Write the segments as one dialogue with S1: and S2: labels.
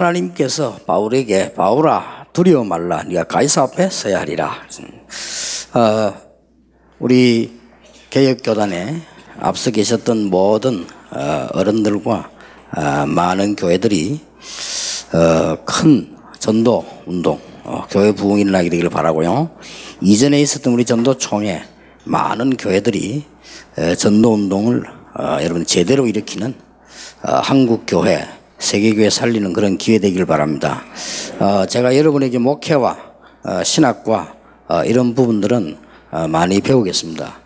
S1: 하나님께서 바울에게 바울아 두려워 말라 네가 가이사 앞에 서야 하리라. 우리 개혁교단에 앞서 계셨던 모든 어른들과 많은 교회들이 큰 전도 운동, 교회 부흥이 일어나게 되기를 바라고요. 이전에 있었던 우리 전도총회 많은 교회들이 전도 운동을 여러분 제대로 일으키는 한국교회, 세계교회 살리는 그런 기회 되기를 바랍니다. 제가 여러분에게 목회와 신학과 이런 부분들은 많이 배우겠습니다.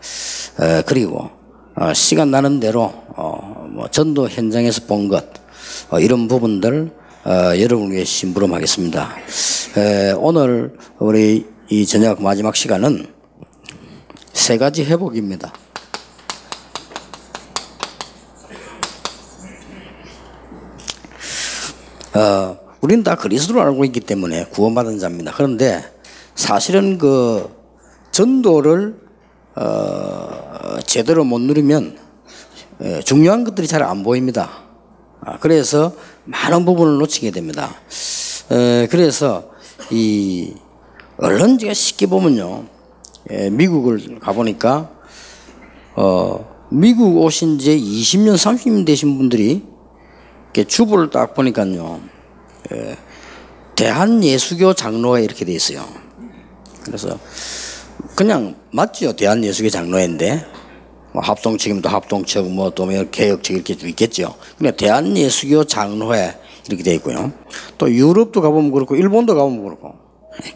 S1: 그리고 시간 나는 대로 뭐 전도 현장에서 본 것 이런 부분들 여러분을 위해 심부름하겠습니다. 오늘 우리 이 저녁 마지막 시간은 세 가지 회복입니다. 우리는 다 그리스도를 알고 있기 때문에 구원받은 자입니다. 그런데 사실은 그 전도를 제대로 못 누리면 중요한 것들이 잘 안 보입니다. 그래서 많은 부분을 놓치게 됩니다. 그래서 이 얼른 제가 쉽게 보면요, 미국을 가보니까 미국 오신 지 20년 30년 되신 분들이 주보를 딱 보니까요, 대한예수교 장로회 이렇게 돼 있어요. 그래서 그냥 맞죠, 대한예수교 장로회인데 뭐 합동측이면 합동측, 뭐 또 개혁측 이렇게 있겠죠. 근데 대한예수교 장로회 이렇게 돼 있고요. 또 유럽도 가보면 그렇고 일본도 가보면 그렇고,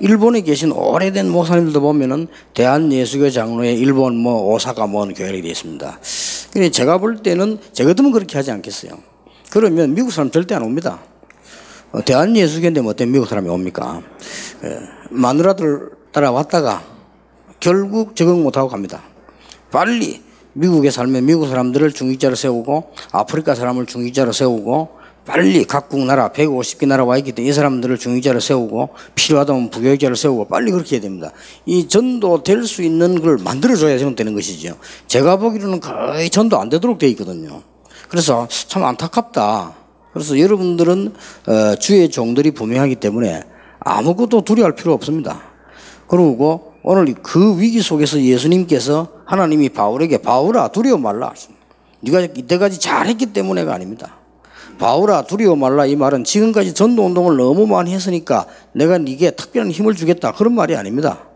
S1: 일본에 계신 오래된 목사님들도 보면은 대한예수교 장로회 일본 뭐 오사카 뭐 교회가 되어 있습니다. 근데 제가 볼 때는 제 같으면 그렇게 하지 않겠어요. 그러면 미국 사람 절대 안 옵니다. 대한예수교인데 뭐 어떤 미국 사람이 옵니까? 마누라들 따라왔다가 결국 적응 못하고 갑니다. 빨리 미국에 살면 미국 사람들을 중직자로 세우고 아프리카 사람을 중직자로 세우고 빨리 각국 나라 150개 나라 와 있기 때문에 이 사람들을 중직자로 세우고 필요하다면 부교육자로 세우고 빨리 그렇게 해야 됩니다. 이 전도 될 수 있는 걸 만들어줘야 되는 것이죠. 제가 보기로는 거의 전도 안 되도록 되어 있거든요. 그래서 참 안타깝다. 그래서 여러분들은 주의 종들이 분명하기 때문에 아무것도 두려워할 필요 없습니다. 그리고 오늘 그 위기 속에서 예수님께서 하나님이 바울에게 바울아 두려워 말라, 네가 이때까지 잘했기 때문에가 아닙니다. 바울아 두려워 말라 이 말은 지금까지 전도운동을 너무 많이 했으니까 내가 네게 특별한 힘을 주겠다 그런 말이 아닙니다.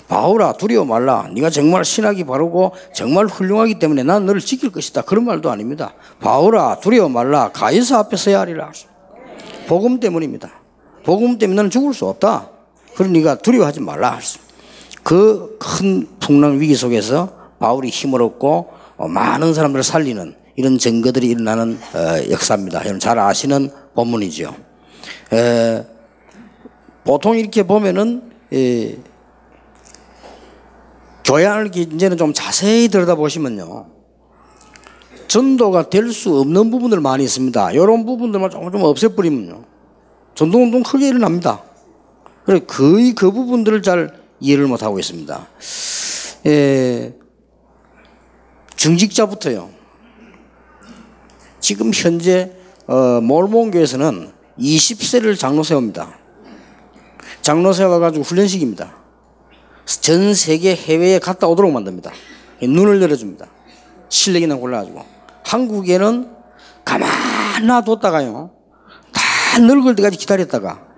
S1: 바울아 두려워 말라, 네가 정말 신학이 바르고 정말 훌륭하기 때문에 난 너를 지킬 것이다 그런 말도 아닙니다. 바울아 두려워 말라, 가이사 앞에 서야 하리라. 복음 때문입니다. 복음 때문에 너는 죽을 수 없다. 그러니 네가 두려워하지 말라. 그 큰 풍랑 위기 속에서 바울이 힘을 얻고 많은 사람들을 살리는 이런 증거들이 일어나는 역사입니다. 여러분 잘 아시는 본문이죠. 보통 이렇게 보면은 교회 안을 이제는 좀 자세히 들여다보시면요, 전도가 될 수 없는 부분들 많이 있습니다. 이런 부분들만 조금 없애버리면요 전도운동 크게 일어납니다. 그래 거의 그 부분들을 잘 이해를 못하고 있습니다. 중직자부터요, 지금 현재 몰몬교에서는 20세를 장로 세웁니다. 장로 세워가지고 훈련식입니다. 전 세계 해외에 갔다 오도록 만듭니다. 눈을 열어줍니다. 실력이나 골라가지고. 한국에는 가만 놔뒀다가요, 다 늙을 때까지 기다렸다가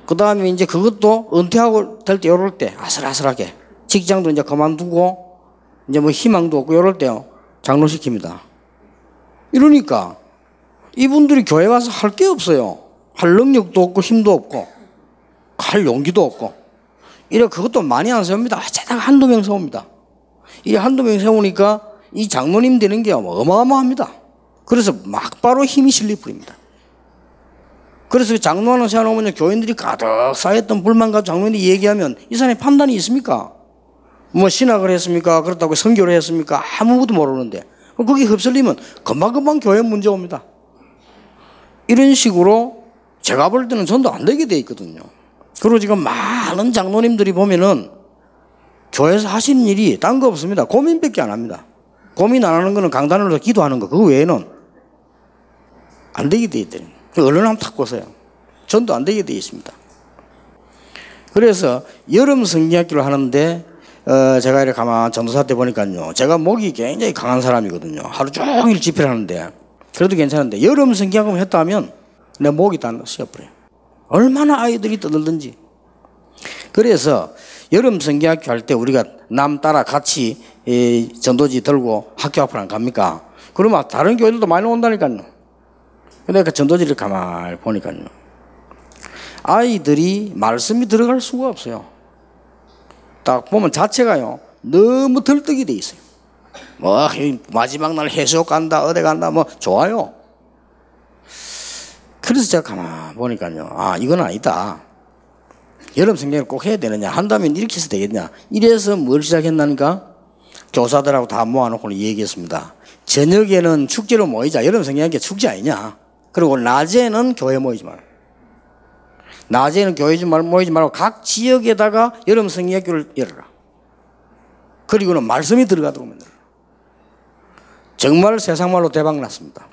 S1: 그 다음에 이제 그것도 은퇴하고 될 때 요럴 때 아슬아슬하게 직장도 이제 그만두고 이제 뭐 희망도 없고 요럴 때요 장로 시킵니다. 이러니까 이분들이 교회 와서 할 게 없어요. 할 능력도 없고 힘도 없고 할 용기도 없고 이래 그것도 많이 안 세웁니다. 어쩌다가 한두 명 세웁니다. 이 한두 명 세우니까 이 장로님 되는 게 어마어마합니다. 그래서 막바로 힘이 실려버립니다. 그래서 장로 하나 세워놓으면 교인들이 가득 쌓였던 불만 가지고 장로님이 얘기하면 이 사람의 판단이 있습니까? 뭐 신학을 했습니까? 그렇다고 선교를 했습니까? 아무것도 모르는데 거기 흡설리면 금방금방 교회 문제 옵니다. 이런 식으로 제가 볼 때는 전도 안 되게 돼 있거든요. 그리고 지금 많은 장로님들이 보면은 교회에서 하시는 일이 딴 거 없습니다. 고민밖에 안 합니다. 고민 안 하는 거는 강단으로서 기도하는 거, 그거 외에는 안 되게 돼 있더니. 얼른 한번 탁 보세요. 전도 안 되게 되어 있습니다. 그래서 여름 성경학교를 하는데 제가 이렇게 가만 전도사 때 보니까요. 제가 목이 굉장히 강한 사람이거든요. 하루 종일 집회를 하는데 그래도 괜찮은데 여름 성경학교 했다 하면 내 목이 다 쉬어버려요. 얼마나 아이들이 떠들든지. 그래서 여름 성경학교 할 때 우리가 남 따라 같이 전도지 들고 학교 앞으로 안 갑니까? 그러면 다른 교회들도 많이 온다니까요. 근데 그 전도지를 가만히 보니까요. 아이들이 말씀이 들어갈 수가 없어요. 딱 보면 자체가요. 너무 들뜨게 돼 있어요. 뭐 마지막 날 해수욕 간다 어디 간다 뭐 좋아요. 그래서 제가 가만히 보니까요. 아 이건 아니다. 여름 성경을 꼭 해야 되느냐 한다면 이렇게 해서 되겠냐. 이래서 뭘 시작했나니까 교사들하고 다 모아놓고 얘기했습니다. 저녁에는 축제로 모이자. 여름 성경학교 축제 아니냐. 그리고 낮에는 교회 모이지 말고 낮에는 교회 모이지 말고 각 지역에다가 여름 성경학교를 열어라. 그리고는 말씀이 들어가도록 만들어라. 정말 세상말로 대박 났습니다.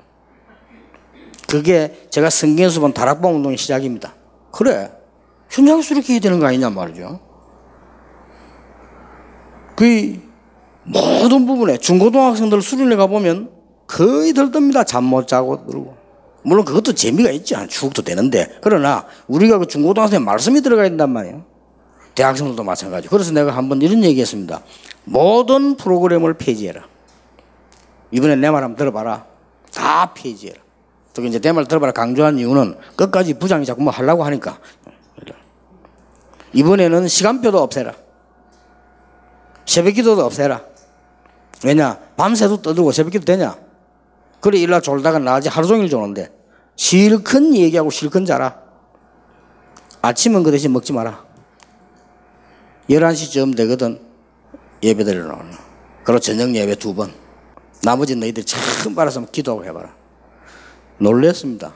S1: 그게 제가 성경 수본 다락방 운동의 시작입니다. 그래 현장에서 이렇게 해야 되는 거 아니냐 말이죠. 그 모든 부분에 중고등학생들 수련회 가보면 거의 들뜹니다. 잠 못 자고 그러고. 물론 그것도 재미가 있지. 추억도 되는데. 그러나 우리가 그 중고등학생에 말씀이 들어가야 된단 말이에요. 대학생들도 마찬가지. 그래서 내가 한번 이런 얘기 했습니다. 모든 프로그램을 폐지해라. 이번에 내 말 한번 들어봐라. 다 폐지해라. 특히 이제 내 말 들어봐라 강조한 이유는 끝까지 부장이 자꾸 뭐 하려고 하니까. 이번에는 시간표도 없애라. 새벽기도도 없애라. 왜냐? 밤새도 떠들고 새벽기도 되냐? 그래 일날 졸다가 낮에 하루 종일 조는데 실컷 얘기하고 실컷 자라. 아침은 그 대신 먹지 마라. 11시쯤 되거든 예배 드리러 나오는. 그리고 저녁 예배 2번. 나머지 너희들이 참 빨아서 기도하고 해봐라. 놀랬습니다.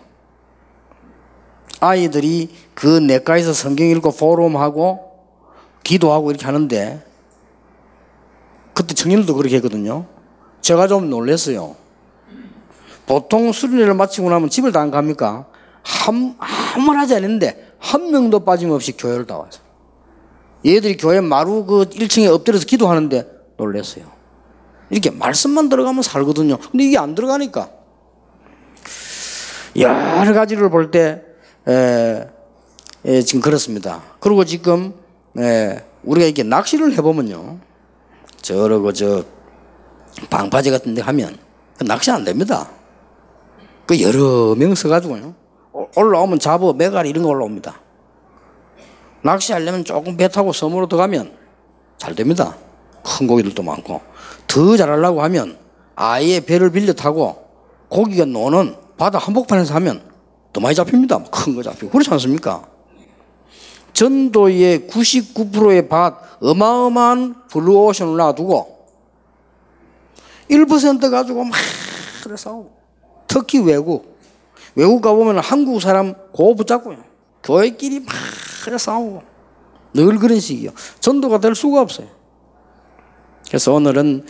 S1: 아이들이 그 내과에서 성경 읽고 포럼하고 기도하고 이렇게 하는데 그때 청년들도 그렇게 했거든요. 제가 좀 놀랐어요. 보통 수련회를 마치고 나면 집을 다 안 갑니까? 아무 말 하지 않는데 한 명도 빠짐없이 교회를 다 와서 얘들이 교회 마루 그 1층에 엎드려서 기도하는데 놀랐어요. 이렇게 말씀만 들어가면 살거든요. 근데 이게 안 들어가니까 여러 가지를 볼 때 지금 그렇습니다. 그리고 지금 우리가 이렇게 낚시를 해보면요. 저러고 저 방파제 같은 데 하면 낚시 안 됩니다. 그 여러 명 서가지고요. 올라오면 잡어, 메가리 이런 거 올라옵니다. 낚시하려면 조금 배 타고 섬으로 들어가면 잘 됩니다. 큰 고기들도 많고. 더 잘하려고 하면 아예 배를 빌려 타고 고기가 노는 바다 한복판에서 하면 더 많이 잡힙니다. 큰 거 잡히고. 그렇지 않습니까? 전도의 99%의 밭 어마어마한 블루오션을 놔두고 1% 가지고 막 그래 싸우고. 특히 외국 가보면 한국 사람 고 붙잡고요. 교회끼리 막 그래 싸우고. 늘 그런 식이요. 전도가 될 수가 없어요. 그래서 오늘은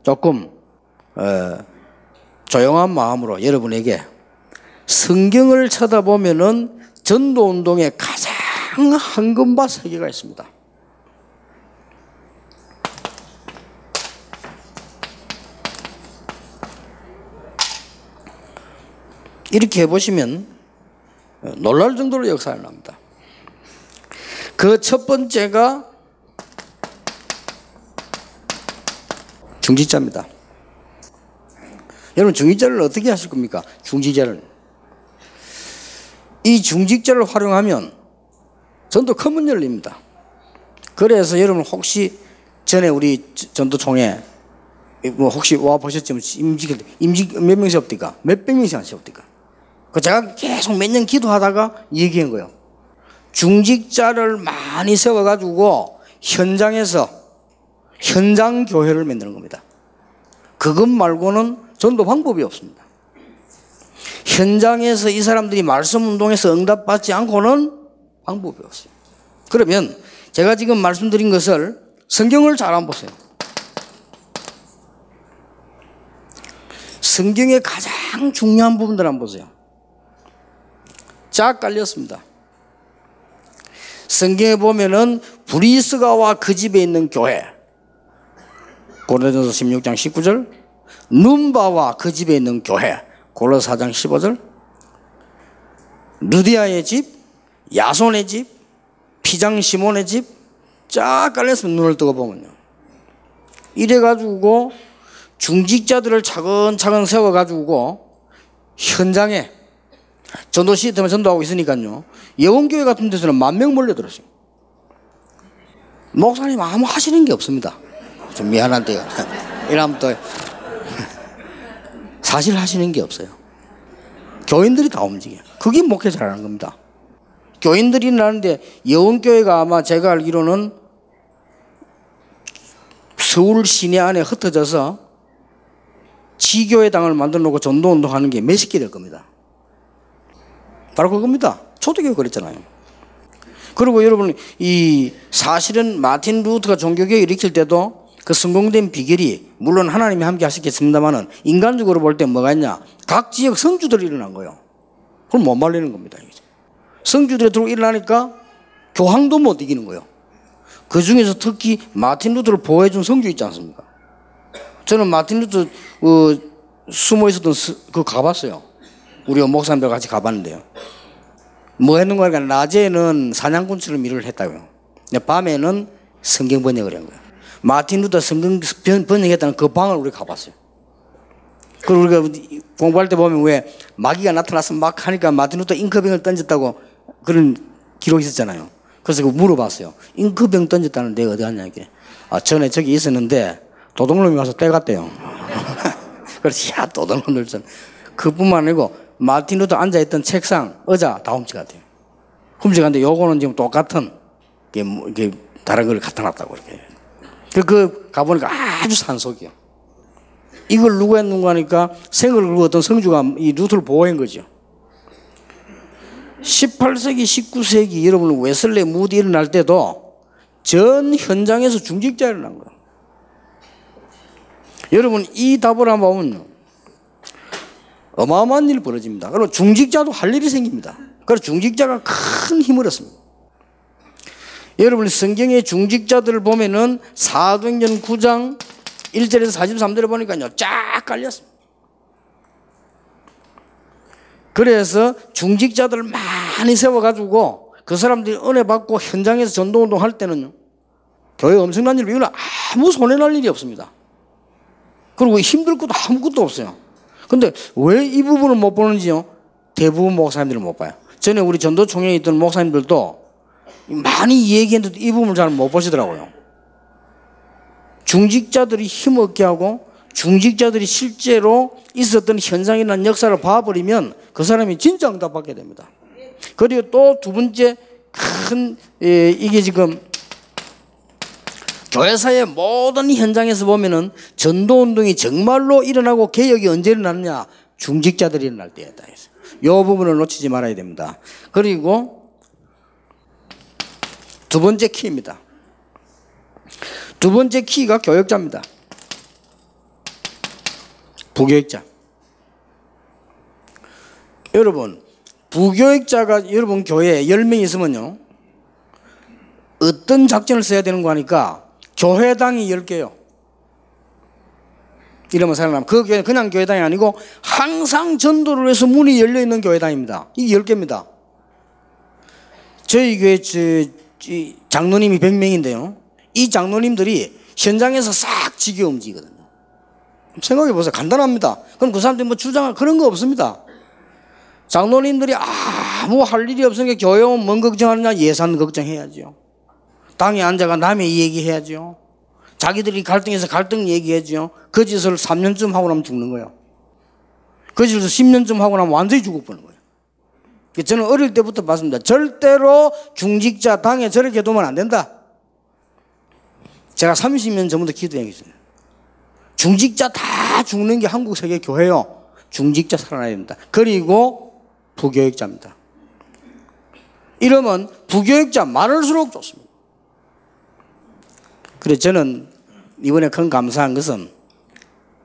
S1: 조금 조용한 마음으로 여러분에게 성경을 쳐다보면은 전도운동의 가장 황금바 세계가 있습니다. 이렇게 해보시면 놀랄 정도로 역사를 납니다. 그 첫 번째가 중직자입니다. 여러분 중직자를 어떻게 하실 겁니까? 중직자를. 이 중직자를 활용하면 전도 큰 문 열립니다. 그래서 여러분 혹시 전에 우리 전도총회 뭐 혹시 와 보셨지만 임직 몇 명씩 없디까? 몇백 명씩 안 없디까? 그 제가 계속 몇 년 기도하다가 얘기한 거예요. 중직자를 많이 세워가지고 현장에서 현장 교회를 만드는 겁니다. 그것 말고는 전도 방법이 없습니다. 현장에서 이 사람들이 말씀 운동에서 응답받지 않고는 방법이 없어요. 그러면 제가 지금 말씀드린 것을 성경을 잘 한번 보세요. 성경의 가장 중요한 부분들 한번 보세요. 쫙 깔렸습니다. 성경에 보면은 브리스가와 그 집에 있는 교회, 고린도전서 16장 19절, num바와 그 집에 있는 교회, 고린도서 4장 15절, 루디아의 집, 야손의 집, 피장 시몬의 집 쫙 깔렸습니다. 눈을 뜨고 보면요. 이래가지고 중직자들을 차근차근 세워가지고 현장에 전도 시스템을 전도하고 있으니까요. 예원교회 같은 데서는 10,000명 몰려들었어요. 목사님 아무 하시는 게 없습니다. 좀 미안한데요. 이러면 또 사실 하시는 게 없어요. 교인들이 다 움직여요. 그게 목회 잘하는 겁니다. 교인들이 나는데 예원교회가 아마 제가 알기로는 서울 시내 안에 흩어져서 지교회당을 만들어 놓고 전도운동하는 게 몇십 개 될 겁니다. 바로 그겁니다. 초대교회 그랬잖아요. 그리고 여러분, 이 사실은 마틴 루터가 종교개혁을 일으킬 때도 그 성공된 비결이 물론 하나님이 함께 하셨겠습니다만은 인간적으로 볼 때 뭐가 있냐? 각 지역 성주들이 일어난 거예요. 그걸 못 말리는 겁니다. 성주들이 들어오고 일어나니까 교황도 못 이기는 거예요. 그 중에서 특히 마틴 루터를 보호해준 성주 있지 않습니까? 저는 마틴 루터 숨어 있었던 그거 가봤어요. 우리 목사님들 같이 가봤는데요. 뭐 했는 거니까 낮에는 사냥꾼처럼 일을 했다고요. 밤에는 성경 번역을 한 거예요. 마틴 루터 성경 번역했다는 그 방을 우리 가봤어요. 그리고 우리가 공부할 때 보면 왜 마귀가 나타나서 막 하니까 마틴 루터 잉크병을 던졌다고 그런 기록이 있었잖아요. 그래서 그거 물어봤어요. 잉크병 던졌다는 데가 어디 갔냐 이게. 전에 저기 있었는데 도둑놈이 와서 떼갔대요. 그래서 야 도둑놈들 좀. 그뿐만 아니고 마틴 루터 앉아있던 책상, 의자 다 훔쳐갔대요. 훔쳐갔는데 요거는 지금 똑같은 게 다른 걸 갖다 놨다고 이렇게. 그 가보니까 아주 산속이요. 이걸 누가 했는가 하니까 생을 걸고 어떤 성주가 이 루터를 보호한 거죠. 18세기, 19세기 여러분 웨슬레 무디 일어날 때도 전 현장에서 중직자 일어난 거예요. 여러분 이 답을 한번 보면요. 어마어마한 일이 벌어집니다. 그리고 중직자도 할 일이 생깁니다. 그래서 중직자가 큰 힘을 얻습니다. 여러분 성경의 중직자들을 보면은 사도행전 9장 1절에서 43절에 보니까요. 쫙 깔렸습니다. 그래서 중직자들을 많이 세워가지고 그 사람들이 은혜 받고 현장에서 전도운동 할 때는요. 교회 엄청난 일을 이거는 아무 손해날 일이 없습니다. 그리고 힘들 것도 아무것도 없어요. 근데 왜 이 부분을 못 보는지요? 대부분 목사님들은 못 봐요. 전에 우리 전도총회에 있던 목사님들도 많이 얘기했는데도 이 부분을 잘 못 보시더라고요. 중직자들이 힘없게 하고 중직자들이 실제로 있었던 현상이나 역사를 봐버리면 그 사람이 진짜 응답받게 됩니다. 그리고 또 두 번째 큰 이게 지금 교회사의 모든 현장에서 보면은 전도운동이 정말로 일어나고 개혁이 언제 일어났냐? 중직자들이 일어날 때다. 이 부분을 놓치지 말아야 됩니다. 그리고 두 번째 키입니다. 두 번째 키가 교역자입니다. 부교역자. 여러분, 부교역자가 여러분 교회에 10명 있으면요. 어떤 작전을 써야 되는 거 하니까 교회당이 10개요. 이러면 살아나면 그 교회는 그냥 교회당이 아니고 항상 전도를 위해서 문이 열려있는 교회당입니다. 이게 10개입니다. 저희 교회 장로님이 100명인데요. 이 장로님들이 현장에서 싹 지겨 움직이거든요. 생각해 보세요. 간단합니다. 그럼 그 사람들이 뭐 주장할 그런 거 없습니다. 장로님들이 아무 할 일이 없으니까 교회 오면 뭔 걱정하느냐? 예산 걱정해야죠. 당에 앉아가 남의 얘기해야죠. 자기들이 갈등해서 갈등 얘기해야죠. 그 짓을 3년쯤 하고 나면 죽는 거예요. 그 짓을 10년쯤 하고 나면 완전히 죽어버리는 거예요. 저는 어릴 때부터 봤습니다. 절대로 중직자 당에 저렇게 두면 안 된다. 제가 30년 전부터 기도했습니다. 중직자 다 죽는 게 한국 세계 교회요. 중직자 살아나야 됩니다. 그리고 부교역자입니다. 이러면 부교역자 많을수록 좋습니다. 그래서 저는 이번에 큰 감사한 것은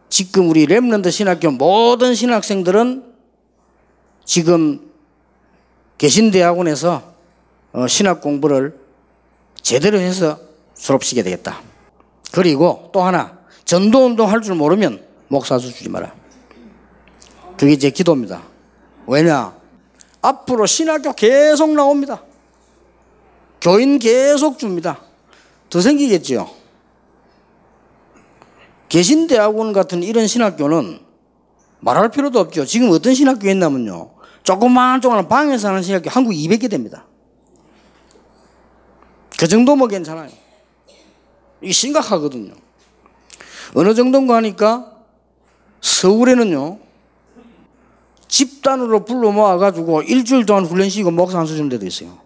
S1: 지금 우리 렘넌트 신학교 모든 신학생들은 지금 개신대학원에서 신학 공부를 제대로 해서 졸업시켜야 되겠다. 그리고 또 하나, 전도운동 할 줄 모르면 목사수 주지 마라. 그게 제 기도입니다. 왜냐? 앞으로 신학교 계속 나옵니다. 교인 계속 줍니다. 더 생기겠죠. 개신대학원 같은 이런 신학교는 말할 필요도 없죠. 지금 어떤 신학교에 있냐면요, 조그마한 방에서 하는 신학교 한국 200개 됩니다. 그 정도면 괜찮아요. 이게 심각하거든요. 어느 정도인가 하니까 서울에는요, 집단으로 불러 모아가지고 일주일 동안 훈련 시키고 목사 한 수 주는 데도 있어요.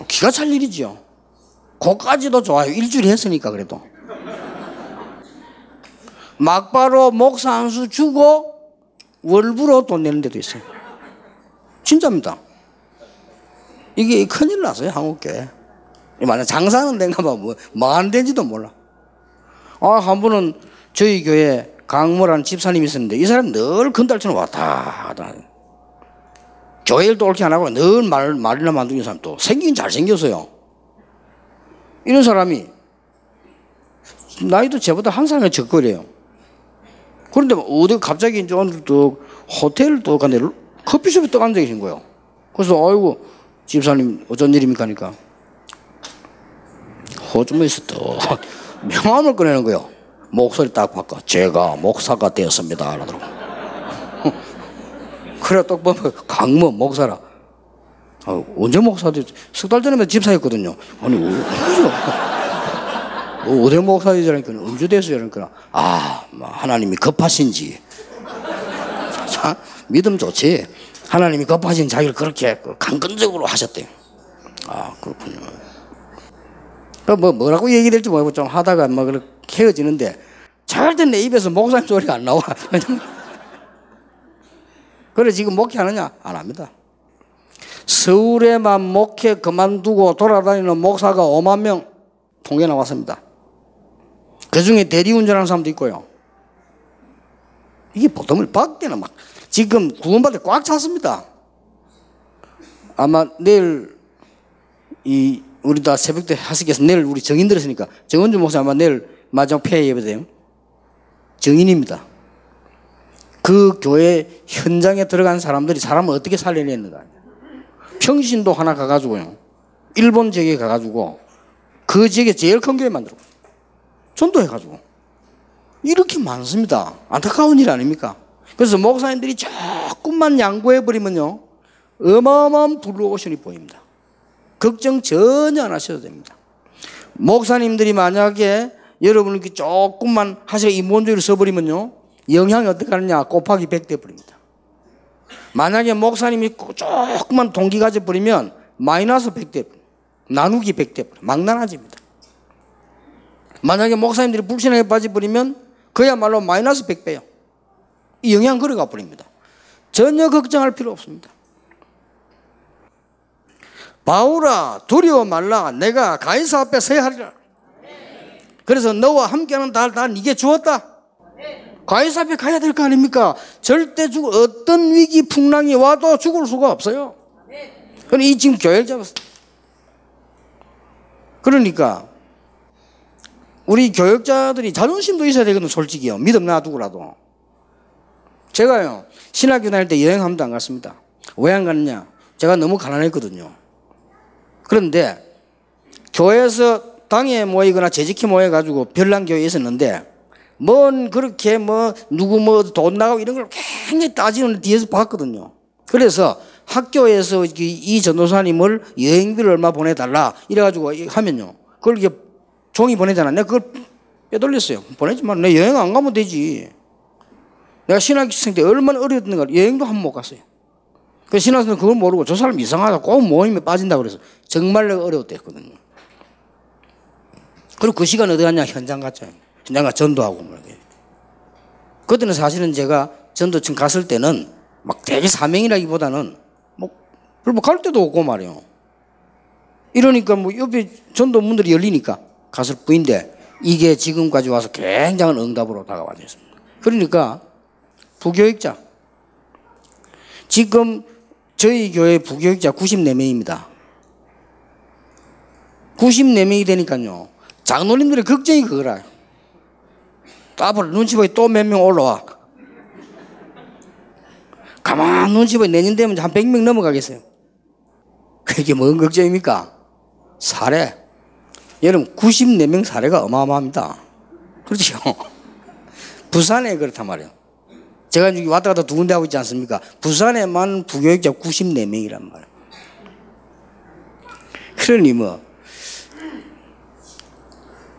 S1: 기가 찰 일이죠. 그까지도 좋아요. 일주일 했으니까 그래도. 막바로 목사 한 수 주고 월부로 돈 내는 데도 있어요. 진짜입니다. 이게 큰일 났어요, 한국교회. 만약 장사는 된가 봐. 뭐 안 된지도 몰라. 한 분은 저희 교회 강모라는 집사님이 있었는데 이 사람 늘 건달처럼 왔다 하다. 교회 일도 옳게 안 하고 늘 말이나 만드는 사람, 또 생긴 잘생겼어요. 이런 사람이 나이도 저보다 한 살이 적거래요. 그런데 어디 갑자기 이제 오늘 또 호텔 또 갔는데 커피숍에 또 앉아 계신 거예요. 그래서 아이고 집사님 어쩐 일입니까 하니까 호주머니에서 또 명함을 꺼내는 거예요. 목소리 딱 바꿔. 제가 목사가 되었습니다. 그러더라고. 그래 또 보면 강모 목사라. 언제 목사지? 석 달 전에 집사였거든요. 아니 어디 목사 되자니까 언제 됐어요? 그러니까 하나님이 급하신지. 자, 믿음 좋지. 하나님이 급하신 자기를 그렇게 강건적으로 하셨대요. 그렇군요. 뭐라고 얘기될지 모르고 좀 하다가 그렇게 헤어지는데 절대 내 입에서 목사님 소리가 안 나와. 그래 지금 목회하느냐? 안 합니다. 서울에만 목회 그만두고 돌아다니는 목사가 5만 명 통계 나왔습니다. 그 중에 대리운전하는 사람도 있고요. 이게 보통을 밖에는 막 지금 구원받을 꽉 찼습니다. 아마 내일 우리 다 새벽 때 하시겠어. 내일 우리 정인 들었으니까 정은주 목사 아마 내일 마지막 폐회 예배 돼요. 정인입니다. 그 교회 현장에 들어간 사람들이 사람을 어떻게 살려냈는가. 평신도 하나 가가지고요, 일본 지역에 가가지고 그 지역에 제일 큰 교회 만들고 전도해가지고 이렇게 많습니다. 안타까운 일 아닙니까? 그래서 목사님들이 조금만 양보해버리면요 어마어마한 블루오션이 보입니다. 걱정 전혀 안 하셔도 됩니다. 목사님들이 만약에 여러분이 조금만 하시고 인본주의를 써버리면요 영향이 어떻게 하느냐, 곱하기 100 돼버립니다. 만약에 목사님이 조금만 동기 가져버리면 마이너스 100 돼버립니다. 나누기 100 돼버립니다. 막 나눠집니다. 만약에 목사님들이 불신하게 빠져버리면 그야말로 마이너스 100배요. 이 영향 걸어가 버립니다. 전혀 걱정할 필요 없습니다. 바울아 두려워 말라. 내가 가이사 앞에 서야 하리라. 그래서 너와 함께하는 다 네게 주었다. 가이사 앞에 가야 될 거 아닙니까? 절대 어떤 위기 풍랑이 와도 죽을 수가 없어요. 그럼 이 지금 교회를 잡았어. 그러니까 우리 교역자들이 자존심도 있어야 되거든요. 솔직히요. 믿음 놔두고라도. 제가요 신학교 다닐 때 여행 한 번도 안 갔습니다. 왜 안 갔느냐? 제가 너무 가난했거든요. 그런데 교회에서 당에 모이거나 재직회 모여가지고 별난교회에 있었는데 그렇게 누구 돈 나가고 이런 걸 굉장히 따지는 뒤에서 봤거든요. 그래서 학교에서 이 전도사님을 여행비를 얼마 보내달라 이래가지고 하면요 그걸 이게 종이 보내잖아. 내가 그걸 빼돌렸어요. 보내지 마. 내 여행 안 가면 되지. 내가 신학생 때 얼마나 어려웠는가. 여행도 한 번 못 갔어요. 그 신학생은 그걸 모르고 저 사람 이상하다. 꼭 모임에 빠진다고 그래서 정말 내가 어려웠댔거든요. 그리고 그 시간 어디 갔냐? 현장 갔죠. 현장 가 전도하고 그때는 사실은 제가 전도청 갔을 때는 막 되게 사명이라기보다는 별로 갈 데도 없고 말이에요. 이러니까 옆에 전도문들이 열리니까 갔을 뿐인데 이게 지금까지 와서 굉장한 응답으로 다가와 있습니다. 그러니까 부교육자 지금 저희 교회 부교육자 94명입니다. 94명이 되니까요. 장로님들의 걱정이 그거라. 앞으로 눈치 보이 또 몇 명 올라와. 가만 눈치 보이 내년 되면 한 100명 넘어가겠어요. 그게 뭔 걱정입니까? 사례. 여러분 94명 사례가 어마어마합니다. 그렇죠? 부산에 그렇단 말이에요. 제가 여기 왔다 갔다 두 군데 하고 있지 않습니까? 부산에만 부교육자 94명이란 말이에요. 그러니 뭐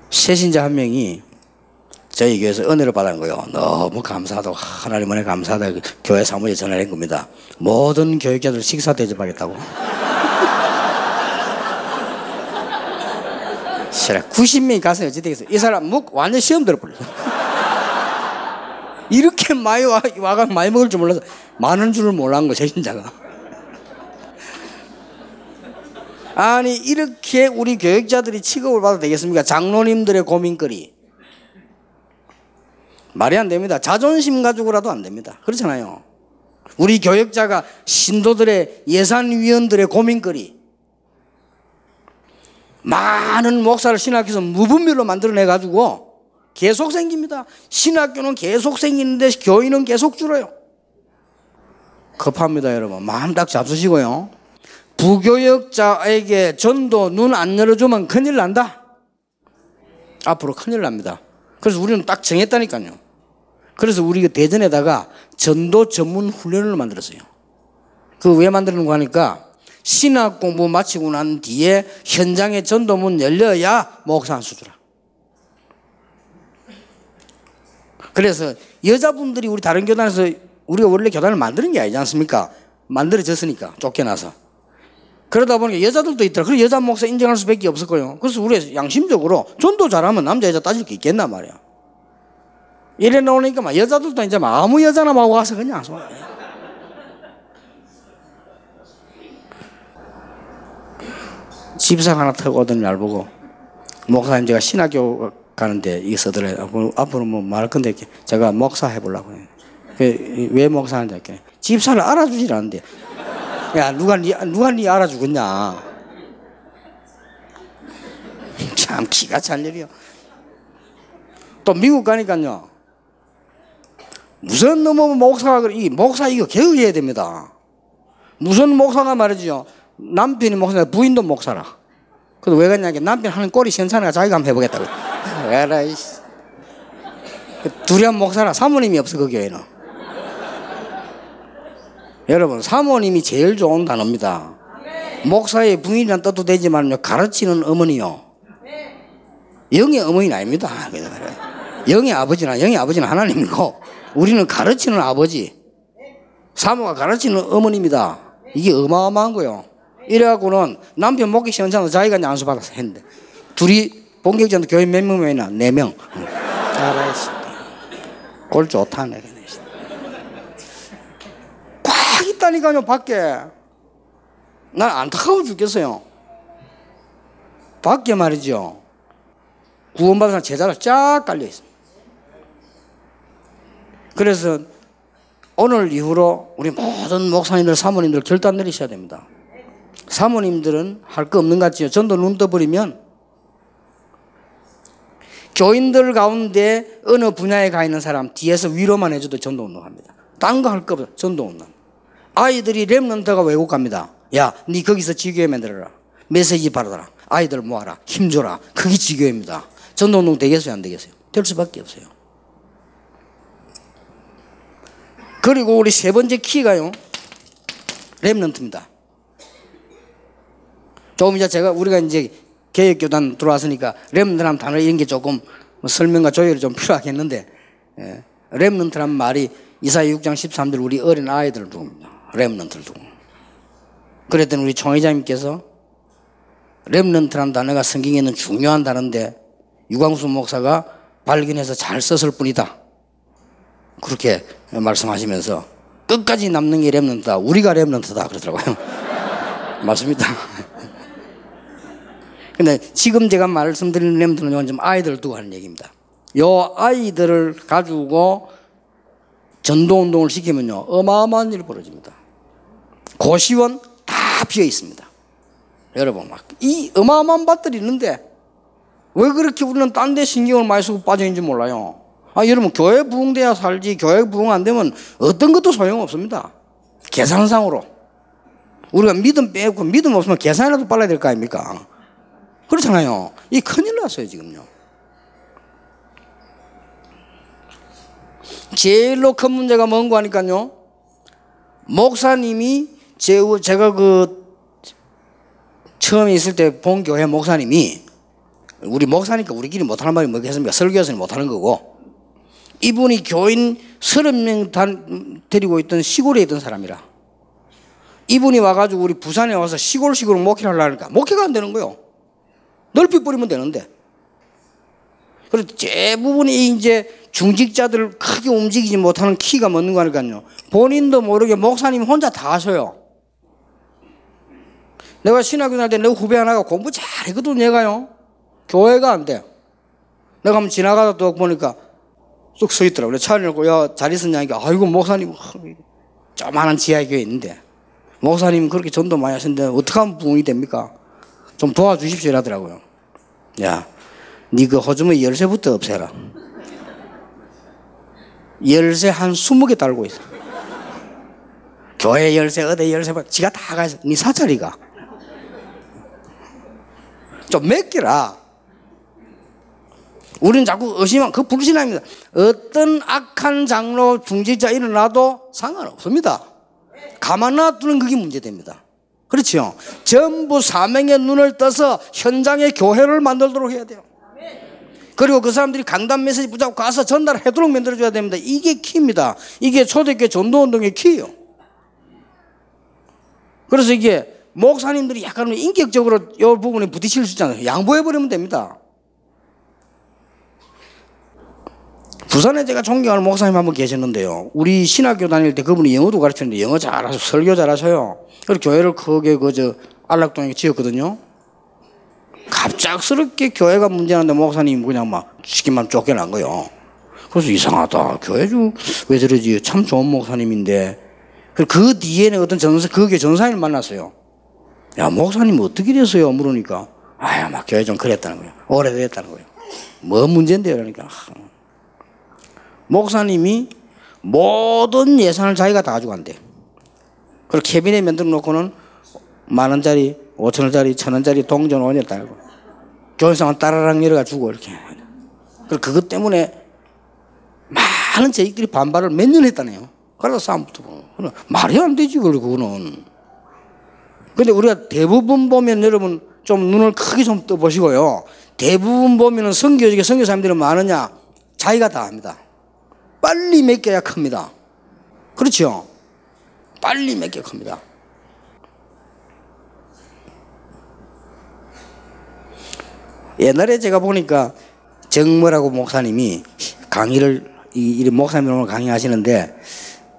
S1: 새신자 한 명이 저희 교회에서 은혜를 받은 거예요. 너무 감사하다고, 하나님 은혜 감사하다고 교회 사무실에 전화를 한 겁니다. 모든 교육자들 식사 대접하겠다고. 90명이 가서 어찌 되겠어요? 이 사람 완전 시험 들어버렸어. 이렇게 많이 와가 많이 먹을 줄 몰라서 많은 줄을 몰랐는 거, 새신자가. 아니 이렇게 우리 교육자들이 취급을 받아도 되겠습니까? 장로님들의 고민거리. 말이 안 됩니다. 자존심 가지고라도 안 됩니다. 그렇잖아요. 우리 교육자가 신도들의 예산위원들의 고민거리. 많은 목사를 신학교에서 무분별로 만들어내가지고 계속 생깁니다. 신학교는 계속 생기는데 교인은 계속 줄어요. 급합니다, 여러분. 마음 딱 잡수시고요. 부교역자에게 전도 눈 안 열어주면 큰일 난다. 앞으로 큰일 납니다. 그래서 우리는 딱 정했다니까요. 그래서 우리 대전에다가 전도 전문 훈련을 만들었어요. 그 왜 만드는 거 하니까 신학 공부 마치고 난 뒤에 현장에 전도문 열려야 목사 한 수 주라. 그래서 여자분들이 우리 다른 교단에서 우리가 원래 교단을 만드는 게 아니지 않습니까? 만들어졌으니까 쫓겨나서. 그러다 보니까 여자들도 있더라. 그래서 여자 목사 인정할 수밖에 없을 거예요. 그래서 우리 양심적으로 전도 잘하면 남자 여자 따질 게 있겠나 말이야. 이래 나오니까 막 여자들도 이제 막 아무 여자나 막 와서 그냥 소. 집사 하나 타고 오던 날 보고 목사님 제가 신학교 가는데 이거 써더래요. 앞으로 뭐 말할 건데 제가 목사 해보려고 해요. 왜 목사 하는지 할게. 집사를 알아주질 않는데. 야, 누가 니 알아주겠냐. 참 기가 찰 일이요. 또 미국 가니까요. 무슨 놈의 목사가 목사 이거 개혁해야 됩니다. 무슨 목사가 말이죠. 남편이 목사라 부인도 목사라. 그래서 왜 갔냐. 남편 하는 꼴이 시원찮으니까 자기가 한번 해보겠다고. 에라이. 둘이 한 목사라. 사모님이 없어 그 교회는. 여러분 사모님이 제일 좋은 단어입니다. 목사의 부인이란 뜻도 되지만 가르치는 어머니요. 영의 어머니는 아닙니다. 영의 아버지는 하나님이고 우리는 가르치는 아버지. 사모가 가르치는 어머니입니다. 이게 어마어마한 거예요. 이래갖고는 남편 먹기 시원찮아서 자기가 이제 안수 받아서 했는데 둘이 본격적으로 교회 몇 명이나 4명. 알아있어. 꼴 좋다네. 꽉 있다니까요 밖에. 난 안타까워 죽겠어요. 밖에 말이죠. 구원받은 사람 제자가 쫙 깔려있어요. 그래서 오늘 이후로 우리 모든 목사님들 사모님들 결단 내리셔야 됩니다. 사모님들은 할 거 없는 것 같지요. 전도 눈 떠버리면 교인들 가운데 어느 분야에 가 있는 사람 뒤에서 위로만 해줘도 전도 운동합니다. 딴 거 할 거 없어요. 전도 운동. 아이들이 렘넌트가 외국 갑니다. 야, 니 거기서 지교회 만들어라. 메시지 받아라. 아이들 모아라. 힘줘라. 그게 지교회입니다. 전도 운동 되겠어요? 안 되겠어요? 될 수밖에 없어요. 그리고 우리 세 번째 키가요. 렘넌트입니다. 조금 이제 우리가 이제 개혁교단 들어왔으니까 렘넌트란 단어 이런 게 조금 설명과 조율이 좀 필요하겠는데, 렘넌트란 말이 이사야 6장 13절 우리 어린 아이들을 두고입니다. 렘넌트를 두고. 그랬더니 우리 총회장님께서 렘넌트란 단어가 성경에 있는 중요한 단어인데 유광수 목사가 발견해서 잘 썼을 뿐이다. 그렇게 말씀하시면서 끝까지 남는 게 렘넌트다. 우리가 렘넌트다 그러더라고요. 맞습니다. 근데 지금 제가 말씀드리는 렘넌트는 좀 아이들을 두고 하는 얘기입니다. 요 아이들을 가지고 전도운동을 시키면요 어마어마한 일이 벌어집니다. 고시원 다 비어 있습니다. 여러분 막 이 어마어마한 밭들이 있는데 왜 그렇게 우리는 딴 데 신경을 많이 쓰고 빠져 있는지 몰라요. 여러분 교회 부흥돼야 살지 교회 부흥 안 되면 어떤 것도 소용없습니다. 계산상으로 우리가 믿음 빼고 믿음 없으면 계산이라도 빨라야 될 거 아닙니까? 그렇잖아요. 이 큰일 났어요 지금요. 제일로 큰 문제가 뭔가 하니까요. 목사님이 제가 처음에 있을 때 본 교회 목사님이 우리 목사니까 우리끼리 못하는 말이 뭐겠습니까? 설교에서는 못하는 거고 이분이 교인 30명 데리고 있던 시골에 있던 사람이라 이분이 와가지고 우리 부산에 와서 시골 목회를 하려니까 목회가 안 되는 거예요. 넓히 뿌리면 되는데. 그래서 대부분이 이제 중직자들 크게 움직이지 못하는 키가 먹는 거니까요. 본인도 모르게 목사님 혼자 다 하셔요. 내가 신학교 다닐 때 내 후배 하나가 공부 잘했거든 얘가요. 교회가 안 돼. 내가 한번 지나가다 또 보니까 쑥 서 있더라고. 내가 차를 내고 야 잘 있었냐니까 아이고 목사님 조그마한 지하 교회 있는데 목사님 그렇게 전도 많이 하시는데 어떻게 하면 부흥이 됩니까? 좀 도와주십시오 이러더라고요. 야, 니 그 호주머니 열쇠부터 없애라. 열쇠 한 20개 달고 있어. 교회 열쇠 어디 열쇠 지가 다 가서 니 사짜리가 좀 맡기라. 우리는 자꾸 의심하면 그 불신앙입니다. 어떤 악한 장로 중직자 일어나도 상관없습니다. 가만 놔두는 그게 문제됩니다. 그렇죠? 전부 사명의 눈을 떠서 현장의 교회를 만들도록 해야 돼요. 그리고 그 사람들이 강단 메시지 붙잡고 가서 전달하도록 만들어줘야 됩니다. 이게 키입니다. 이게 초대교회 전도운동의 키예요. 그래서 이게 목사님들이 약간 인격적으로 이 부분에 부딪힐 수 있잖아요. 양보해버리면 됩니다. 부산에 제가 존경하는 목사님 한 분 계셨는데요. 우리 신학교 다닐 때 그분이 영어도 가르치는데 영어 잘하셔, 설교 잘하셔요. 그래서 교회를 크게 안락동에 지었거든요. 갑작스럽게 교회가 문제나는데 목사님이 그냥 막 시키만 쫓겨난 거예요. 그래서 이상하다. 교회주 왜 저러지? 참 좋은 목사님인데. 그 뒤에는 어떤 그게 전사님을 만났어요. 야, 목사님 어떻게 됐어요? 물으니까 막 교회 좀 그랬다는 거예요. 오래됐다는 거예요. 뭐 문제인데요? 그러니까 목사님이 모든 예산을 자기가 다 가져간대. 그리고 캐비넷 만들어 놓고는 10,000원짜리, 5,000원짜리, 1,000원짜리 동전 원을 달고 교회상은 따라랑 내려가 주고 이렇게. 그리고 그것 때문에 많은 제익들이 반발을 몇 년 했다네요. 그러다 싸움 붙고. 말이 안 되지, 그거는. 근데 우리가 대부분 보면 여러분 좀 눈을 크게 좀 떠보시고요. 대부분 보면은 선교사님들은 많으냐? 자기가 다 합니다. 빨리 맡겨야 큽니다. 그렇죠? 빨리 맡겨 큽니다. 옛날에 제가 보니까 정모라고 목사님이 강의를 이 목사님 오늘 강의하시는데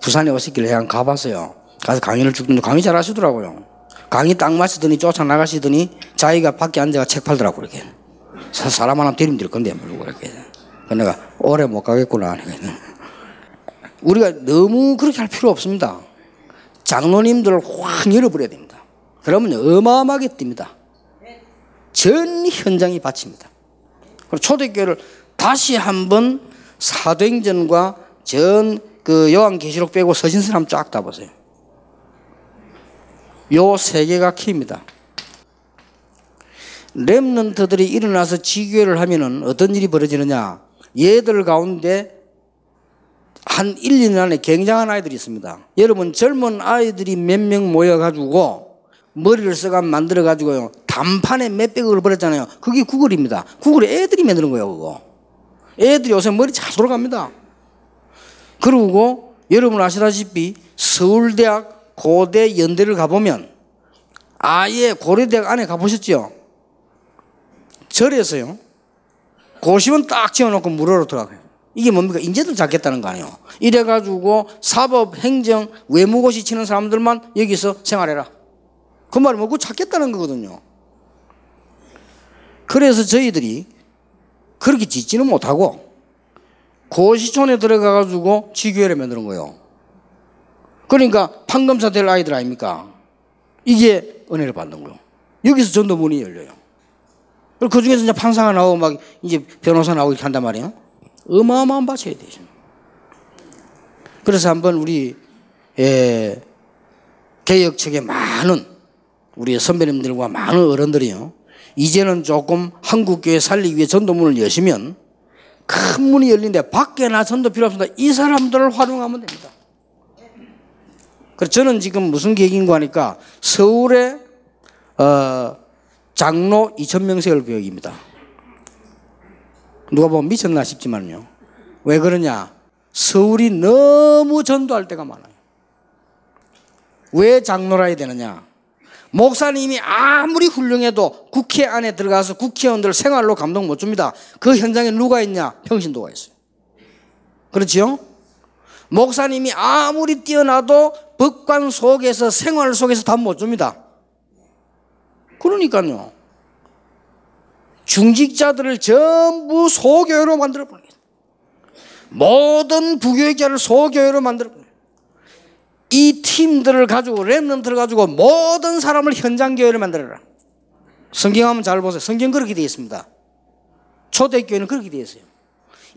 S1: 부산에 오셨길래 그냥 가봤어요. 가서 강의를 듣는데 강의 잘 하시더라고요. 강의 딱 마시더니 쫓아나가시더니 자기가 밖에 앉아가 책 팔더라고 이렇게. 사람 하나 데리면 될 건데 모르고 이렇게. 그래서 내가 오래 못 가겠구나. 우리가 너무 그렇게 할 필요 없습니다. 장로님들을 확 열어버려야 됩니다. 그러면 어마어마하게 뜁니다. 전 현장이 바칩니다. 그리고 초대교회를 다시 한번 사도행전과 전 요한계시록 빼고 서신서 한번 쫙 다 보세요. 요 세 개가 키입니다. 렘넌트들이 일어나서 지교회를 하면은 어떤 일이 벌어지느냐? 얘들 가운데 한 1, 2년 안에 굉장한 아이들이 있습니다. 여러분 젊은 아이들이 몇 명 모여가지고 머리를 써가 만들어가지고요 단판에 몇백억을 벌었잖아요. 그게 구글입니다. 구글에 애들이 만드는 거예요. 그거 애들이 요새 머리 잘 돌아갑니다. 그리고 여러분 아시다시피 서울대학, 고대, 연대를 가보면 아예 고려대학 안에 가보셨죠? 절에서요 고시원 딱 지어놓고 무료로 들어가요. 이게 뭡니까? 인재들 잡겠다는 거 아니에요. 이래가지고 사법, 행정, 외무고시 치는 사람들만 여기서 생활해라. 그 말은 뭐고 찾겠다는 거거든요. 그래서 저희들이 그렇게 짓지는 못하고 고시촌에 들어가가지고 지교회를 만드는 거예요. 그러니까 판검사 될 아이들 아닙니까? 이게 은혜를 받는 거예요. 여기서 전도문이 열려요. 그 중에서 이제 판사가 나오고 막 이제 변호사 나오고 이렇게 한단 말이에요. 어마어마한 바쳐야 되죠. 그래서 한번 우리 개혁 측의 많은 우리 선배님들과 많은 어른들이요, 이제는 조금 한국교회 살리기 위해 전도문을 여시면 큰 문이 열린데 밖에 나 전도 필요 없습니다. 이 사람들을 활용하면 됩니다. 그래서 저는 지금 무슨 계획인가 하니까 서울에 장로 2,000명 세울 계획입니다. 누가 보면 미쳤나 싶지만요. 왜 그러냐? 서울이 너무 전도할 때가 많아요. 왜 장로라 해야 되느냐? 목사님이 아무리 훌륭해도 국회 안에 들어가서 국회의원들 생활로 감동 못 줍니다. 그 현장에 누가 있냐? 평신도가 있어요. 그렇지요? 목사님이 아무리 뛰어나도 법관 속에서 생활 속에서 답 못 줍니다. 그러니까요, 중직자들을 전부 소교회로 만들어버려요. 모든 부교육자를 소교회로 만들어버려요. 이 팀들을 가지고, 랩런트를 가지고 모든 사람을 현장교회를 만들어라. 성경 한번 잘 보세요. 성경 그렇게 되어 있습니다. 초대교회는 그렇게 되어 있어요.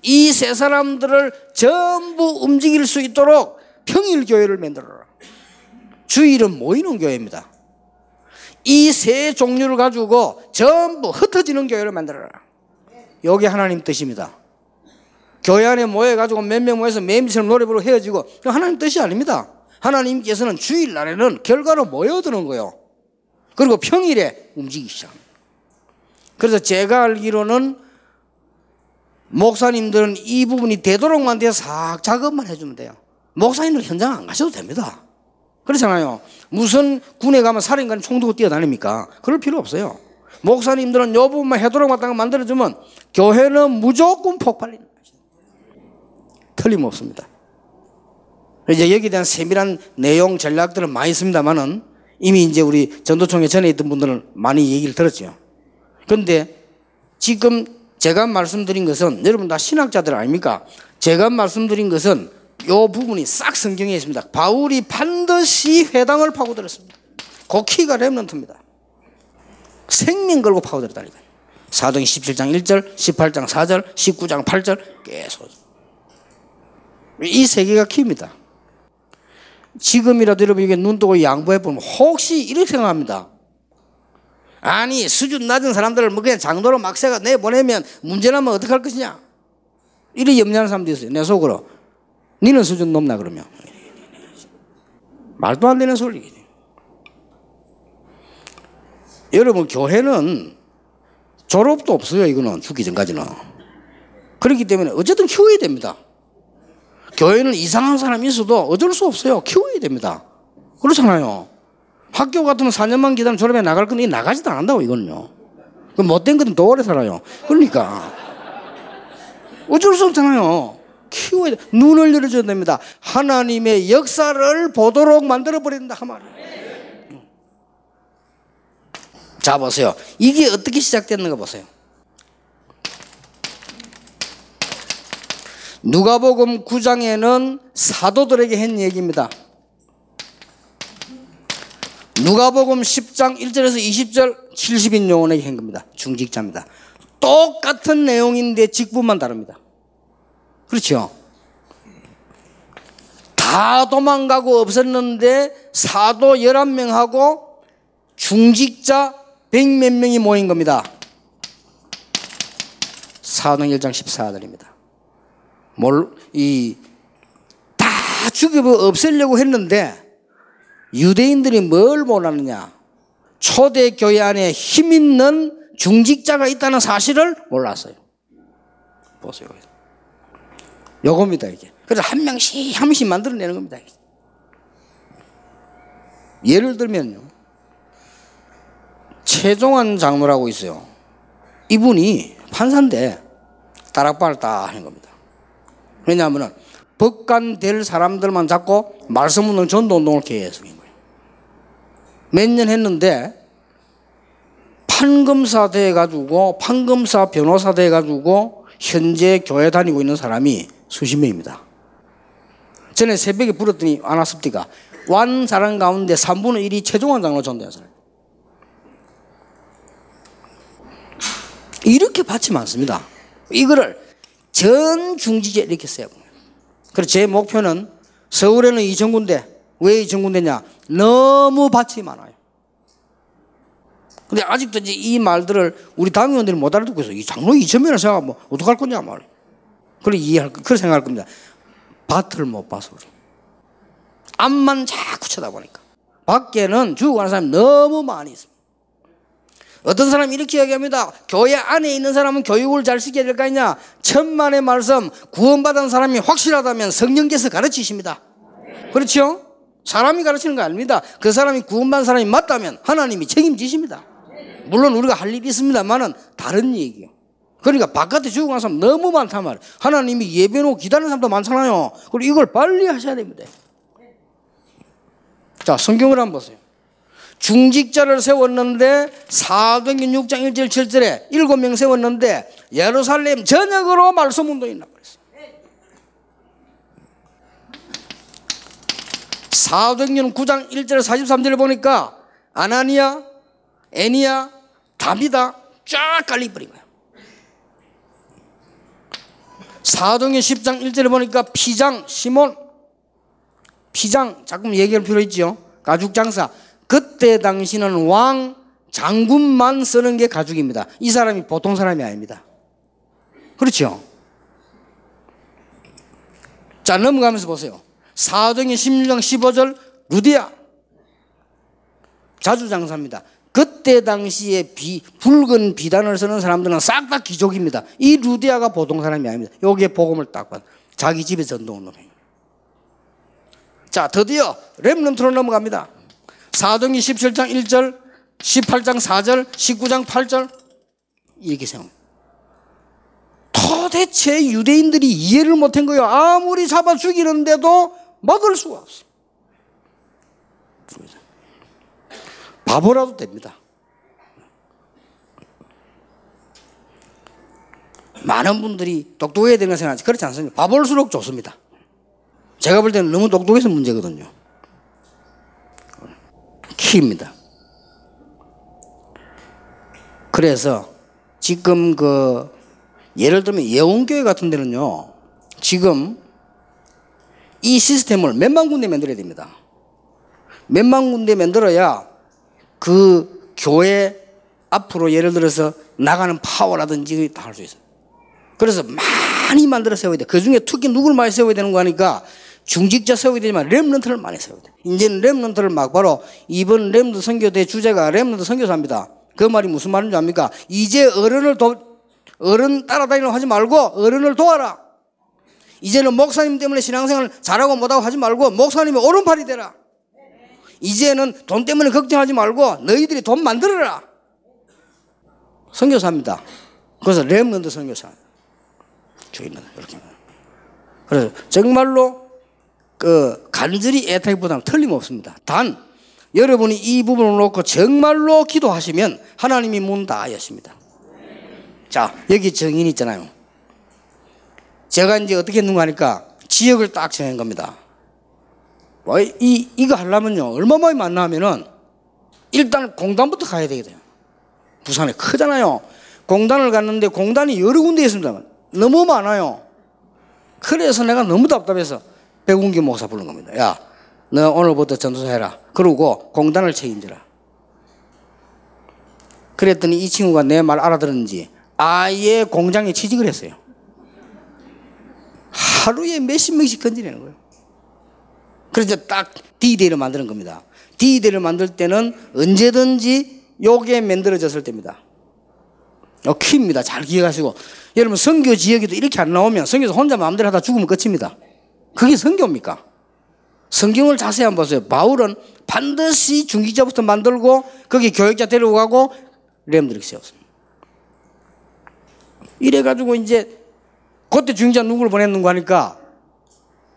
S1: 이 세 사람들을 전부 움직일 수 있도록 평일교회를 만들어라. 주일은 모이는 교회입니다. 이 세 종류를 가지고 전부 흩어지는 교회를 만들어라. 여기 하나님 뜻입니다. 교회 안에 모여가지고 몇 명 모여서 매미처럼 노래 부르고 헤어지고, 하나님 뜻이 아닙니다. 하나님께서는 주일날에는 결과로 모여드는 거예요. 그리고 평일에 움직이기 시작합니다. 그래서 제가 알기로는 목사님들은 이 부분이 되도록만 돼서 싹 작업만 해주면 돼요. 목사님들 현장 안 가셔도 됩니다. 그렇잖아요. 무슨 군에 가면 살인관 총 들고 뛰어다닙니까? 그럴 필요 없어요. 목사님들은 이 부분만 해도록 만들어주면 교회는 무조건 폭발입니다. 틀림없습니다. 이제 여기에 대한 세밀한 내용 전략들은 많이 있습니다만은 이미 이제 우리 전도총회 전에 있던 분들은 많이 얘기를 들었죠. 그런데 지금 제가 말씀드린 것은, 여러분 다 신학자들 아닙니까? 제가 말씀드린 것은 이 부분이 싹 성경에 있습니다. 바울이 반드시 회당을 파고들었습니다. 그 키가 렘넌트입니다. 생명 걸고 파고들었다니까요. 사도행 17장 1절, 18장 4절, 19장 8절 계속. 이 세 개가 키입니다. 지금이라도 여러분 이게 눈 뜨고 양보해보면 혹시 이렇게 생각합니다. 아니 수준 낮은 사람들을 뭐 그냥 장도로 막 새가 내보내면 문제나면 어떡할 것이냐, 이렇게 염려하는 사람도 있어요. 내 속으로 니는 수준 높나 그러면. 말도 안 되는 소리. 여러분 교회는 졸업도 없어요. 이거는 죽기 전까지는. 그렇기 때문에 어쨌든 키워야 됩니다. 교회는 이상한 사람이 있어도 어쩔 수 없어요. 키워야 됩니다. 그렇잖아요. 학교 같으면 4년만 기다리면 졸업해 나갈 건데 나가지도 않는다고 이거는요. 못된 것은 더 오래 살아요. 그러니까 어쩔 수 없잖아요. 키워야 돼. 눈을 열어줘야 됩니다. 하나님의 역사를 보도록 만들어버려야 된다 그 말이에요. 자 보세요. 이게 어떻게 시작됐는가 보세요. 누가복음 9장에는 사도들에게 한 얘기입니다. 누가복음 10장 1절에서 20절 70인 요원에게 한 겁니다. 중직자입니다. 똑같은 내용인데 직분만 다릅니다. 그렇죠? 다 도망가고 없었는데 사도 11명하고 중직자 100몇 명이 모인 겁니다. 사도행 1장 14절입니다. 다 죽여 없애려고 했는데 유대인들이 뭘 몰랐느냐? 초대교회 안에 힘 있는 중직자가 있다는 사실을 몰랐어요. 보세요. 요겁니다, 이게. 그래서 한 명씩 만들어내는 겁니다. 예를 들면요. 최종환 장로라고 있어요. 이분이 판사인데 다락방을 딱 하는 겁니다. 왜냐하면 법관 될 사람들만 잡고 말씀 운동, 전도 운동을 계속한 거예요. 몇 년 했는데 판검사 돼가지고, 판검사 변호사 돼가지고 현재 교회 다니고 있는 사람이 수십 명입니다. 전에 새벽에 불렀더니 안 왔습니까? 완 사람 가운데 3분의 1이 최종환 장로 전도한 사람. 이렇게 밭이 많습니다. 이거를 전 중지제 이렇게 써요. 그래서 제 목표는 서울에는 2,000군데. 왜 2,000군데냐? 너무 밭이 많아요. 근데 아직도 이제 이 말들을 우리 당의원들이 못 알아듣고 있어요. 이 장로 2,000명을 생각하면 어떡할 거냐 말. 그래 그렇게 생각할 겁니다. 밭을 못 봐서 그래. 앞만 자꾸 쳐다보니까. 밖에는 죽어가는 사람이 너무 많이 있습니다. 어떤 사람이 이렇게 얘기합니다. 교회 안에 있는 사람은 교육을 잘 시켜야 될 거 아니냐. 천만의 말씀 구원받은 사람이 확실하다면 성령께서 가르치십니다. 그렇죠? 사람이 가르치는 거 아닙니다. 그 사람이 구원받은 사람이 맞다면 하나님이 책임지십니다. 물론 우리가 할 일이 있습니다만은 다른 얘기예요. 그러니까 바깥에 죽어가는 사람 너무 많단 말이에요. 하나님이 예배놓고 기다리는 사람도 많잖아요. 그리고 이걸 빨리 하셔야 됩니다. 자, 성경을 한번 보세요. 중직자를 세웠는데 사도행전 6장 1절 7절에 7명 세웠는데 예루살렘 전역으로 말씀운동이 나버렸어요. 사도행전 9장 1절 43절을 보니까 아나니아, 애니야, 다비다 쫙 깔려버린 거예요. 사도행전 10장 1절에 보니까 피장, 시몬, 피장, 자꾸 얘기할 필요 있죠. 가죽장사. 그때 당시는 왕, 장군만 쓰는 게 가죽입니다. 이 사람이 보통 사람이 아닙니다. 그렇죠? 자, 넘어가면서 보세요. 사도행전 16장 15절 루디아. 자주장사입니다. 그때 당시에 붉은 비단을 쓰는 사람들은 싹 다 귀족입니다. 이 루디아가 보통 사람이 아닙니다. 여기에 복음을 딱 받아. 자기 집에 전도온 놈이에요. 자, 드디어 렘넌트로 넘어갑니다. 사도행전 17장 1절, 18장 4절, 19장 8절 이렇게 생각합니다. 도대체 유대인들이 이해를 못한 거예요. 아무리 잡아 죽이는데도 막을 수가 없어. 바보라도 됩니다. 많은 분들이 똑똑해야 되는 생각하지 그렇지 않습니다. 바볼수록 좋습니다. 제가 볼 때는 너무 똑똑해서 문제거든요. 키입니다. 그래서 지금 예를 들면 예원교회 같은 데는요, 지금 이 시스템을 몇만 군데 만들어야 됩니다. 몇만 군데 만들어야 그 교회 앞으로 예를 들어서 나가는 파워라든지 다 할 수 있어요. 그래서 많이 만들어 세워야 돼. 그 중에 특히 누구를 많이 세워야 되는 거 하니까 중직자 세워야 되지만 렘넌트를 많이 세워야 돼. 이제는 렘넌트를 막 바로 이번 렘넌트 선교대 주제가 렘넌트 선교사입니다. 그 말이 무슨 말인지 압니까? 이제 어른 따라다니려고 하지 말고 어른을 도와라. 이제는 목사님 때문에 신앙생활 잘하고 못하고 하지 말고 목사님의 오른팔이 되라. 이제는 돈 때문에 걱정하지 말고 너희들이 돈 만들어라. 선교사입니다. 그래서 렘넌트 선교사. 저희는 이렇게. 그래서 정말로 간절히 애타기보다는 틀림없습니다. 단 여러분이 이 부분을 놓고 정말로 기도하시면 하나님이 문 다 여십니다. 자, 여기 정인 있잖아요. 제가 이제 어떻게 했는가 하니까 지역을 딱 정한 겁니다. 이거 하려면요, 얼마만에 만나면은 일단 공단부터 가야 되거든요. 부산에 크잖아요. 공단을 갔는데 공단이 여러 군데 있습니다. 너무 많아요. 그래서 내가 너무 답답해서 백운기 목사 부른 겁니다. 야, 너 오늘부터 전도사 해라. 그러고 공단을 책임져라. 그랬더니 이 친구가 내 말 알아들었는지 아예 공장에 취직을 했어요. 하루에 몇십 명씩 건지내는 거예요. 그래서 딱 D-Day를 만드는 겁니다. D-Day를 만들 때는 언제든지 요게 만들어졌을 때입니다. 키입니다. 잘 기억하시고. 여러분 선교 지역에도 이렇게 안 나오면 선교사 혼자 마음대로 하다 죽으면 끝입니다. 그게 선교입니까? 성경을 자세히 한번 보세요. 바울은 반드시 중직자부터 만들고 거기 교육자 데려가고 렘들이 세웠습니다. 이래가지고 이제 그때 중직자 누구를 보냈는가 하니까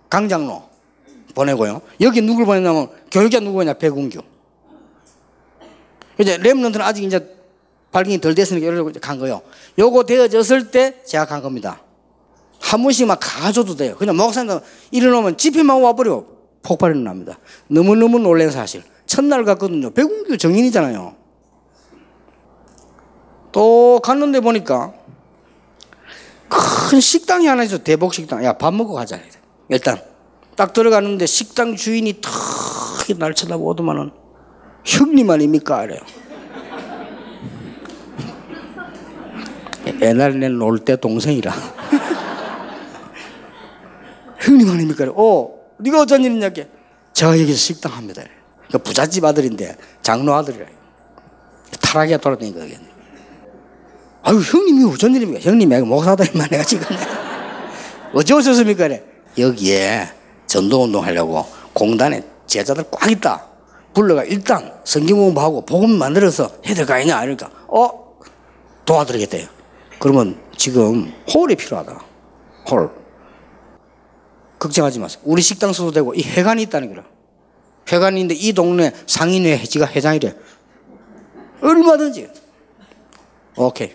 S1: 강장로 보내고요. 여기 누구를 보냈냐면 교육자 누구냐? 백운규. 이제 렘넌트는 아직 이제 발견이 덜 됐으니까 이러고 간 거예요. 요거 되어졌을 때 제가 간 겁니다. 한 번씩 막 가줘도 돼요. 그냥 목사님 일어나면 집회만 와버려. 폭발이 일어납니다. 너무너무 놀란 사실. 첫날 갔거든요. 백운규 정인이잖아요. 또 갔는데 보니까 큰 식당이 하나 있어. 대복식당. 야, 밥 먹고 가자. 일단 딱 들어가는데 식당 주인이 탁 날 쳐다보더만은 형님 아닙니까? 이래요. 옛날에 놀 때 동생이라. 형님 아닙니까? 네가 어쩐 일이냐? 제가 여기서 식당 합니다. 그러니까 부잣집 아들인데 장로 아들이라. 타락이야 돌아다니까. 아유, 형님이 어쩐 일입니까? 형님, 내가 목사다 임마. 내가 지금 어째 오셨습니까? 그래. 여기에 전도운동 하려고 공단에 제자들 꽉 있다. 불러가 일단 성경 공부하고 복음 만들어서 해야 될 거 아니냐? 이러니까 도와드리겠대요. 그러면 지금 홀이 필요하다. 홀. 걱정하지 마세요. 우리 식당 써도 되고 이 회관이 있다는 거라. 회관이 있는데 이 동네 상인회 지가 회장이래. 얼마든지. 오케이.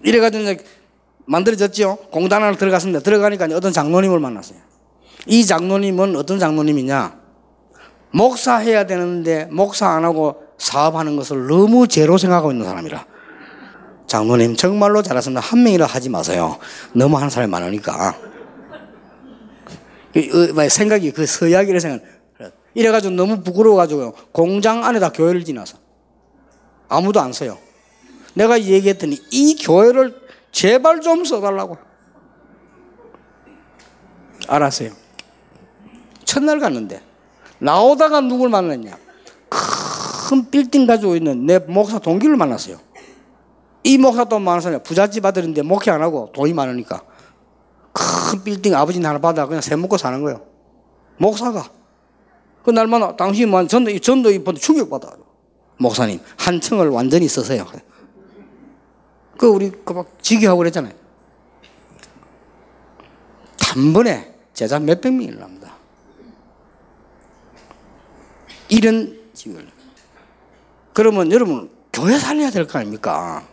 S1: 이래가지고 이제 만들어졌죠. 공단 안으로 들어갔습니다. 들어가니까 어떤 장로님을 만났어요. 이 장로님은 어떤 장로님이냐? 목사해야 되는데 목사 안 하고 사업하는 것을 너무 죄로 생각하고 있는 사람이라. 장로님 정말로 잘하셨습니다. 한 명이라 하지 마세요. 너무 하는 사람이 많으니까. 생각이 그 서야기를 생각. 이래가지고 너무 부끄러워가지고 공장 안에다 교회를 지나서 아무도 안 써요. 내가 얘기했더니 이 교회를 제발 좀 써달라고. 알았어요. 첫날 갔는데 나오다가 누굴 만났냐? 큰 빌딩 가지고 있는 내 목사 동기를 만났어요. 이 목사도 만났어요. 부잣집 아들인데 목회 안 하고 돈이 많으니까 큰 빌딩 아버지는 하나 받아 그냥 새 먹고 사는 거예요. 목사가 그 날마다 당신이 전도 입번데 충격받아. 목사님 한 층을 완전히 쓰세요. 우리 막 지기하고 그랬잖아요. 단번에 제자 몇백 명이 일어납니다. 이런 지금. 그러면 여러분 교회 살려야 될 거 아닙니까?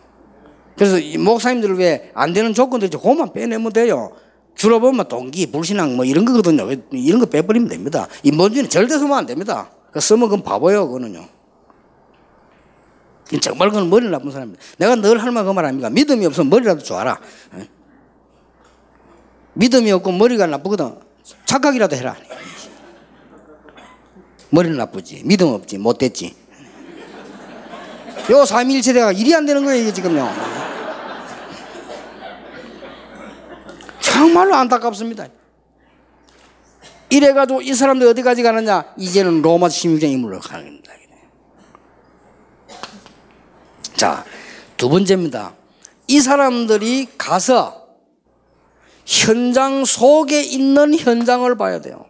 S1: 그래서 이 목사님들 왜 안 되는 조건들 있죠. 그것만 빼내면 돼요. 주로 보면 동기, 불신앙 뭐 이런 거거든요. 이런 거 빼버리면 됩니다. 인본주의는 절대 쓰면 안 됩니다. 쓰면 그건 바보예요. 그거는요. 정말 그건 머리 나쁜 사람입니다. 내가 늘 할 말 그 말 아닙니까? 믿음이 없으면 머리라도 좋아라. 믿음이 없고 머리가 나쁘거든. 착각이라도 해라. 머리는 나쁘지. 믿음 없지. 못됐지. 요 삼위일체대가 일이 안 되는 거예요. 이게 지금요. 정말로 안타깝습니다. 이래가지고 이 사람들 어디까지 가느냐? 이제는 로마 식민지 인물로 가는 겁니다. 자, 두 번째입니다. 이 사람들이 가서 현장 속에 있는 현장을 봐야 돼요.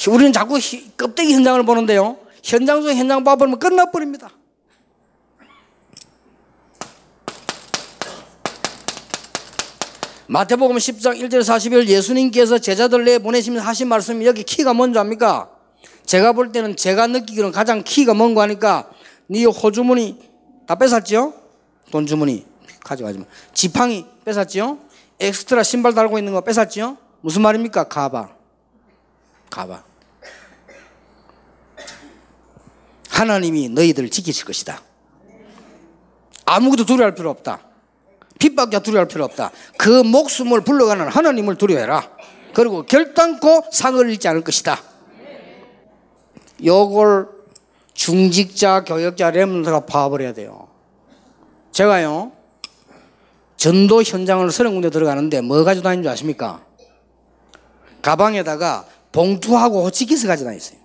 S1: 우리는 자꾸 껍데기 현장을 보는데요. 현장 속에 현장 봐버리면 끝나버립니다. 마태복음 10장 1절 40일 예수님께서 제자들 내보내시면서 하신 말씀이 여기 키가 뭔지 압니까? 제가 볼 때는 제가 느끼기로는 가장 키가 뭔 거 하니까 네 호주머니 다 뺏었지요? 돈 주머니 가져가지 마. 지팡이 뺏었지요? 엑스트라 신발 달고 있는 거 뺏었지요? 무슨 말입니까? 가방. 하나님이 너희들을 지키실 것이다. 아무것도 두려워할 필요 없다. 핍박자 두려워할 필요 없다. 그 목숨을 불러가는 하나님을 두려워해라. 그리고 결단코 상을 잃지 않을 것이다. 요걸 중직자, 교역자, 렘넌트가 파악을 돼요. 제가요 전도 현장을 30군데 들어가는데 뭐 가지고 다니는 줄 아십니까? 가방에다가 봉투하고 호치키스 가지고 다녔어요.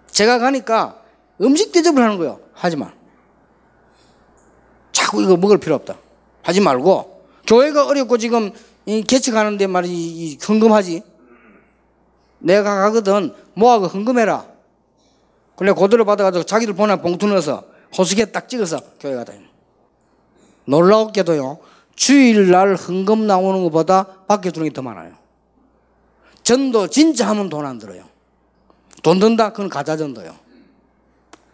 S1: 제가 가니까 음식 대접을 하는 거예요. 하지 마. 자꾸 이거 먹을 필요 없다. 하지 말고 교회가 어렵고 지금 개척하는데 말이 헌금하지. 내가 가거든 뭐하고 헌금해라. 그래 그대로 받아가지고 자기들 보내 봉투 넣어서 호수기에 딱 찍어서 교회 가다. 놀라웠게도요 주일날 헌금 나오는 것보다 밖에 두는 게 더 많아요. 전도 진짜 하면 돈 안 들어요. 돈 든다? 그건 가짜 전도요.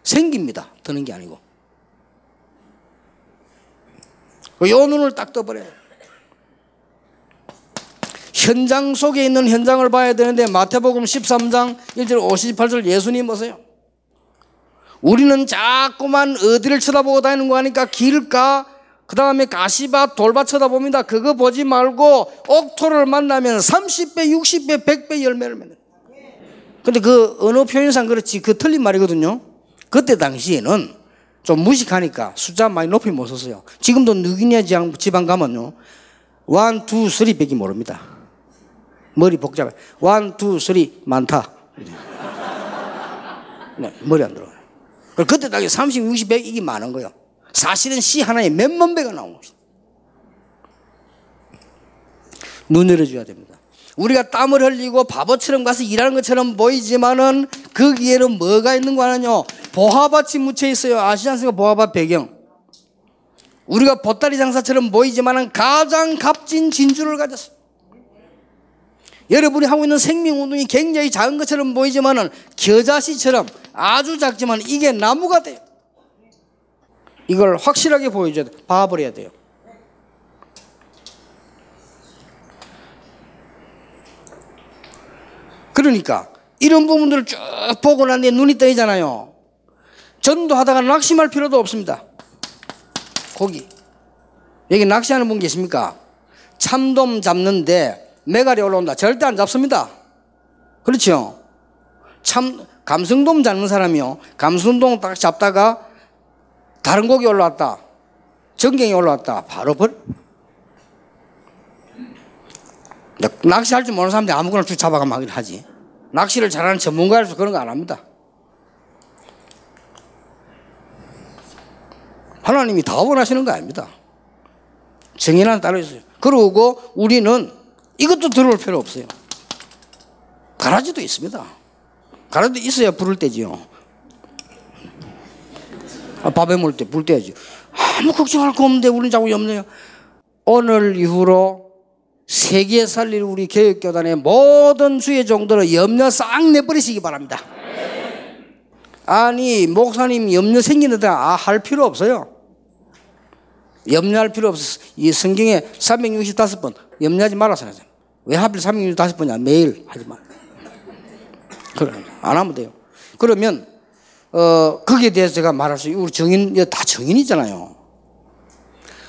S1: 생깁니다. 드는 게 아니고. 요 눈을 딱 떠버려요. 현장 속에 있는 현장을 봐야 되는데 마태복음 13장 1절 58절 예수님 오세요. 우리는 자꾸만 어디를 쳐다보고 다니는 거 하니까 길가 그 다음에 가시밭 돌밭 쳐다봅니다. 그거 보지 말고 옥토를 만나면 30배 60배 100배 열매를 맺는. 근데 그 언어 표현상 그렇지 그 틀린 말이거든요. 그때 당시에는 좀 무식하니까 숫자 많이 높이 못 썼어요. 지금도 누기냐 지방 가면요 1, 2, 3 밖에 모릅니다. 머리 복잡해. 1, 2, 3 많다. 네, 머리 안 들어가요. 그때 당시 30, 60, 100 이게 많은 거예요. 사실은 시 하나에 몇만 배가 나온 것이다. 눈 열어줘야 됩니다. 우리가 땀을 흘리고 바보처럼 가서 일하는 것처럼 보이지만은 거기에는 뭐가 있는 거 아니요? 보화밭이 묻혀 있어요. 아시지 않습니까? 보화밭 배경. 우리가 보따리 장사처럼 보이지만은 가장 값진 진주를 가졌어요. 여러분이 하고 있는 생명운동이 굉장히 작은 것처럼 보이지만은 겨자씨처럼 아주 작지만 이게 나무가 돼요. 이걸 확실하게 보여줘야 돼요. 봐버려야 돼요. 그러니까 이런 부분들을 쭉 보고 난 뒤에 눈이 떠이잖아요. 전도하다가 낙심할 필요도 없습니다. 고기. 여기 낚시하는 분 계십니까? 참돔 잡는데 메갈이 올라온다. 절대 안 잡습니다. 그렇죠? 감성돔 잡는 사람이요. 감성돔 딱 잡다가 다른 고기 올라왔다. 전갱이 올라왔다. 바로 낚시할 줄 모르는 사람들이 아무거나 쭉 잡아가면 하긴 하지. 낚시를 잘하는 전문가라서 그런 거 안 합니다. 하나님이 다 원하시는 거 아닙니다. 정의는 따로 있어요. 그러고 우리는 이것도 들어올 필요 없어요. 가라지도 있습니다. 가라지도 있어야 불을 떼지요. 밥에 물 때 불 떼야지. 아무 걱정할 거 없는데 우리는 자꾸 염려해요. 오늘 이후로 세계에 살릴 우리 교육교단의 모든 주의 종들은 염려 싹 내버리시기 바랍니다. 아니 목사님 염려 생기는데 할 필요 없어요. 염려할 필요 없어. 이 성경에 365번 염려하지 말아서 하세요. 왜 하필 365번이야? 매일 하지 마. 그래 안 하면 돼요. 그러면 거기에 대해서 제가 말할 수 있어요. 우리 정인 다 정인이잖아요.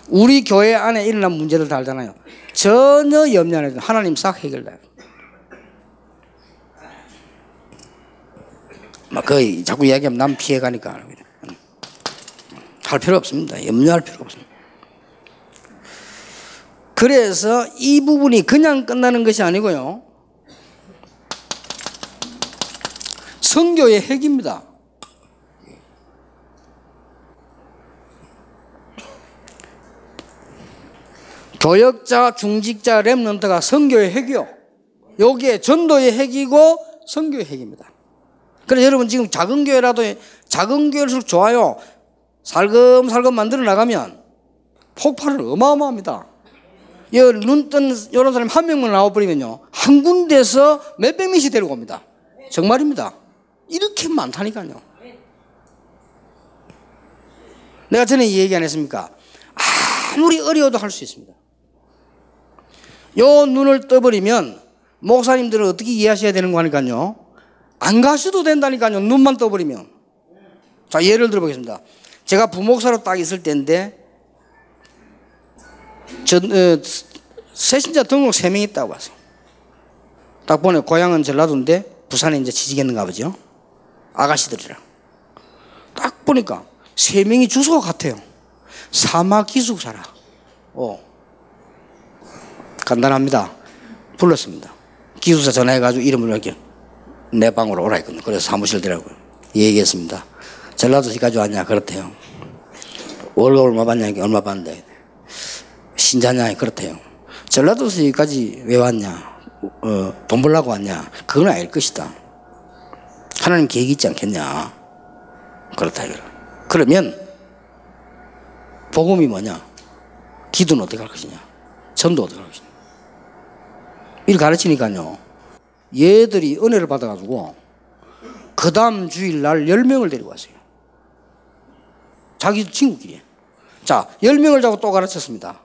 S1: 우리 교회 안에 일어난 문제들 다 알잖아요. 전혀 염려 안 해도 하나님 싹 해결돼요. 막 거의 자꾸 이야기하면 남 피해가니까 할 필요 없습니다. 염려할 필요 없습니다. 그래서 이 부분이 그냥 끝나는 것이 아니고요. 선교의 핵입니다. 교역자, 중직자, 렘넌트가 선교의 핵이요. 여기에 전도의 핵이고 선교의 핵입니다. 그래서 여러분 지금 작은 교회라도 작은 교회일수록 좋아요. 살금살금 만들어 나가면 폭발은 어마어마합니다. 눈 뜬 이런 사람 한 명만 나와버리면요. 한 군데서 몇백 명씩 데리고 옵니다. 정말입니다. 이렇게 많다니까요. 내가 전에 이 얘기 안 했습니까? 아무리 어려워도 할 수 있습니다. 요 눈을 떠버리면 목사님들은 어떻게 이해하셔야 되는 거니까요. 안 가셔도 된다니까요. 눈만 떠버리면. 자, 예를 들어보겠습니다. 제가 부목사로 딱 있을 때인데 새신자 등록 3명 있다고 봤어요. 딱 보니 고향은 전라도인데 부산에 이제 취직했는가 보죠. 아가씨들이랑. 딱 보니까 3명이 주소가 같아요. 사마기숙사라. 간단합니다. 불렀습니다. 기숙사 전화해가지고 이름을 이렇게 내 방으로 오라 했거든요. 그래서 사무실 들어가고 얘기했습니다. 전라도시까지 왔냐? 그렇대요. 월급 얼마 받냐? 얼마 받는데. 신자냐? 그렇대요. 전라도시까지 왜 왔냐? 돈 벌려고 왔냐? 그건 아닐 것이다. 하나님 계획이 있지 않겠냐? 그렇다. 그러면 복음이 뭐냐? 기도는 어떻게 할 것이냐? 전도 어떻게 할 것이냐? 이렇게 가르치니까요. 얘들이 은혜를 받아가지고 그 다음 주일날 10명을 데리고 왔어요. 자기 친구끼리. 자, 10명을 잡고 또 가르쳤습니다.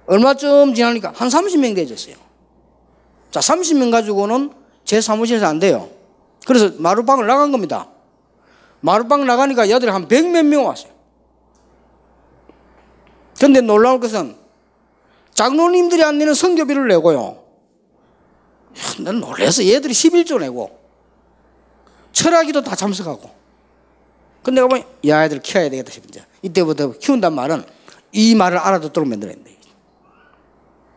S1: 얼마쯤 지나니까 한 30명 되졌어요. 자, 30명 가지고는 제 사무실에서 안 돼요. 그래서 마루방을 나간 겁니다. 마루방 나가니까 여들이 한 100몇 명 왔어요. 근데 놀라울 것은 장로님들이 안 내는 선교비를 내고요. 난 놀라서 얘들이 11조 내고 철학기도 다 참석하고. 근데 내가 보니 야, 애들 키워야 되겠다 싶은데 이때부터 키운단 말은 이 말을 알아듣도록 만들어야 된다.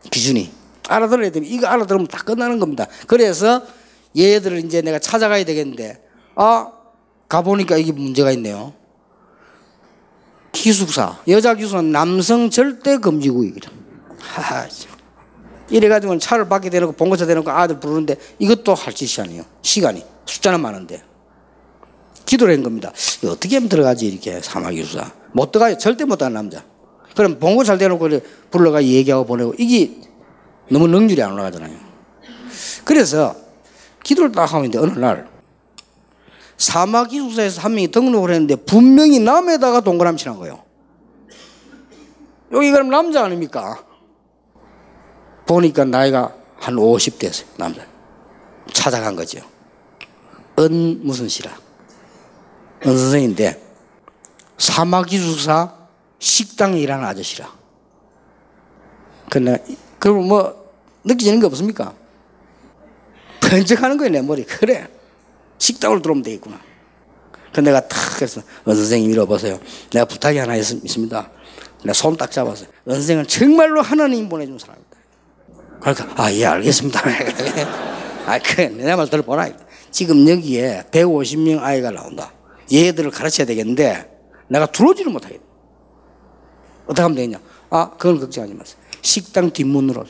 S1: 기준이 알아들어야 되면 이거 알아들으면 다 끝나는 겁니다. 그래서 얘들을 이제 내가 찾아가야 되겠는데 가보니까 이게 문제가 있네요. 기숙사, 여자 기숙사는 남성 절대 금지구역이라. 이래가지고는 차를 밖에 대놓고 봉고차 대놓고 아들 부르는데 이것도 할 짓이 아니에요. 시간이 숫자는 많은데 기도를 한 겁니다. 어떻게 하면 들어가지 이렇게 사마기숙사 못 들어가요. 절대 못 들어가는 남자. 그럼 봉고차를 대놓고 불러가 얘기하고 보내고 이게 너무 능률이 안 올라가잖아요. 그래서 기도를 딱 하면 돼. 어느 날 사마기숙사에서 한 명이 등록을 했는데 분명히 남에다가 동그라미 치는 거예요. 여기 그럼 남자 아닙니까? 보니까 나이가 한 50대였어요. 남자. 찾아간 거죠. 무슨 씨라. 선생인데 사마기숙사 식당에 일하는 아저씨라. 근데 그럼 뭐 느끼지는 게 없습니까? 번쩍하는 거예요, 내 머리. 그래. 식당으로 들어오면 되겠구나. 그래서 내가 탁 해서 선생님 이리 보세요. 내가 부탁이 하나 있습니다. 내가 손 딱 잡았어요. 선생은 정말로 하나님 보내준 사람입니다. 그러니까 예, 알겠습니다. 그래 내 말 들어보라. 지금 여기에 150명 아이가 나온다. 얘들을 가르쳐야 되겠는데 내가 들어오지를 못하겠다. 어떻게 하면 되겠냐? 그건 걱정하지 마세요. 식당 뒷문으로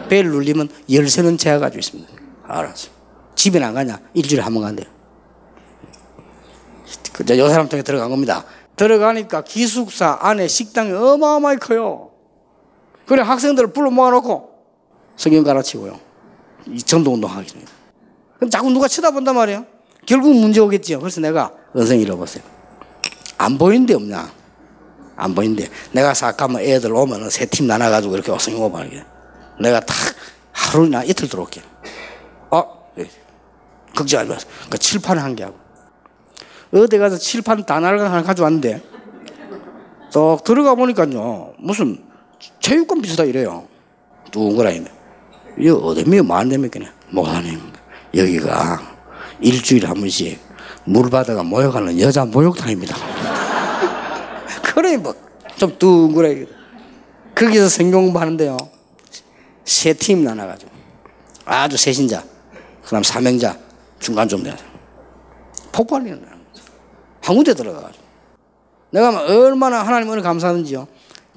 S1: 벨 눌리면 열쇠는 제가 가지고 있습니다. 알았어. 집에 안 가냐? 일주일에 한 번 간대요. 요 사람 통해 들어간 겁니다. 들어가니까 기숙사 안에 식당이 어마어마하게 커요. 그래 학생들을 불러 모아놓고 성경 가르치고요. 이 전도운동 하기 전에. 그럼 자꾸 누가 쳐다본단 말이에요. 결국 문제 오겠지요. 그래서 내가 선생님 잃어봤어요. 안 보이는 데 없냐? 안 보이는데 내가 싹 가면 애들 오면 세 팀 나눠가지고 이렇게 성경 오면 내가 딱 하루나 이틀 들어올게. 네. 걱정하지 마세요. 그 칠판 한 개 하고 어디 가서 칠판 다 하나 가져왔는데 또 들어가 보니까요 무슨 체육관 비슷하 이래요. 둥그라니네. 이거 어디며 만렙니까? 목사님 여기가 일주일에 한 번씩 물 받아가 모욕하는 여자 목욕탕입니다. 그래 뭐 좀 둥그라니. 거기서 성경 공부하는데요. 세 팀 나눠가지고 아주 세신자, 그다음 사명자, 중간 좀 돼요. 폭발이는 한 군데 들어가가지고 내가 얼마나 하나님 은혜 감사하는지요.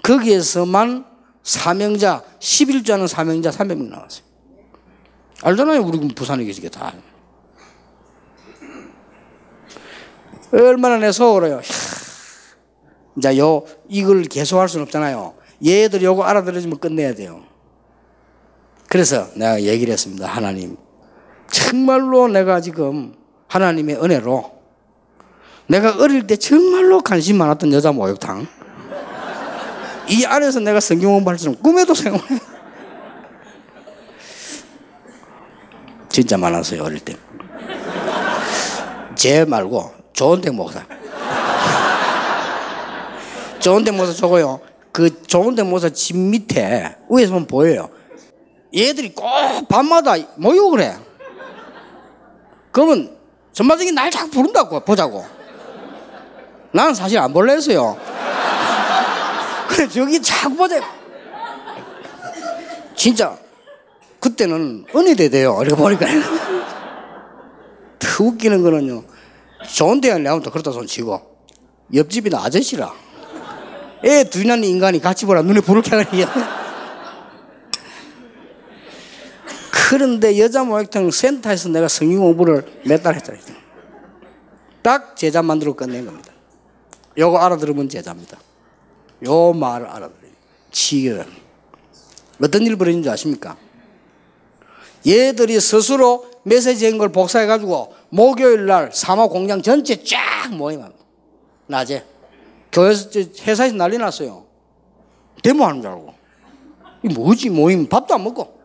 S1: 거기에서만 사명자 11조 하는 사명자 300명 나왔어요. 알잖아요. 우리 부산에 계시게 다. 얼마나 내 속으로요. 이제 이걸 계속할 수는 없잖아요. 얘들 요거 알아들어주면 끝내야 돼요. 그래서 내가 얘기를 했습니다. 하나님 정말로 내가 지금 하나님의 은혜로 내가 어릴 때 정말로 관심 많았던 여자 목욕탕 이 안에서 내가 성경 공부할 줄은 꿈에도 생각해. 진짜 많았어요 어릴 때. 쟤 말고 조은택 목사. 조은택 목사 저거요. 그 조은택 목사 집 밑에 위에서 보면 보여요. 얘들이 꼭 밤마다 목욕을 해. 그러면 전반적인 날 자꾸 부른다고 보자고. 나는 사실 안 볼래 했어요. 그래 저기 자꾸 보자. 진짜 그때는 은혜대대요. 이렇게 보니까. 더 웃기는 거는요. 좋은 데가 내가면 또 그렇다 손 치고 옆집이나 아저씨라 애 둘이 낳는 인간이 같이 보라 눈에 불을 켜가지고. 그런데 여자 목욕탕 센터에서 내가 성경 공부를 몇 달 했잖아요. 딱 제자 만들어 끝낸 겁니다. 요거 알아들으면 제자입니다. 요 말을 알아들어요. 치결. 어떤 일 벌어진 줄 아십니까? 얘들이 스스로 메시지인 걸 복사해가지고 목요일 날 사마 공장 전체 쫙 모임합니다. 낮에. 교회에서, 회사에서 난리 났어요. 데모하는 줄 알고. 이 뭐지 모임 밥도 안 먹고.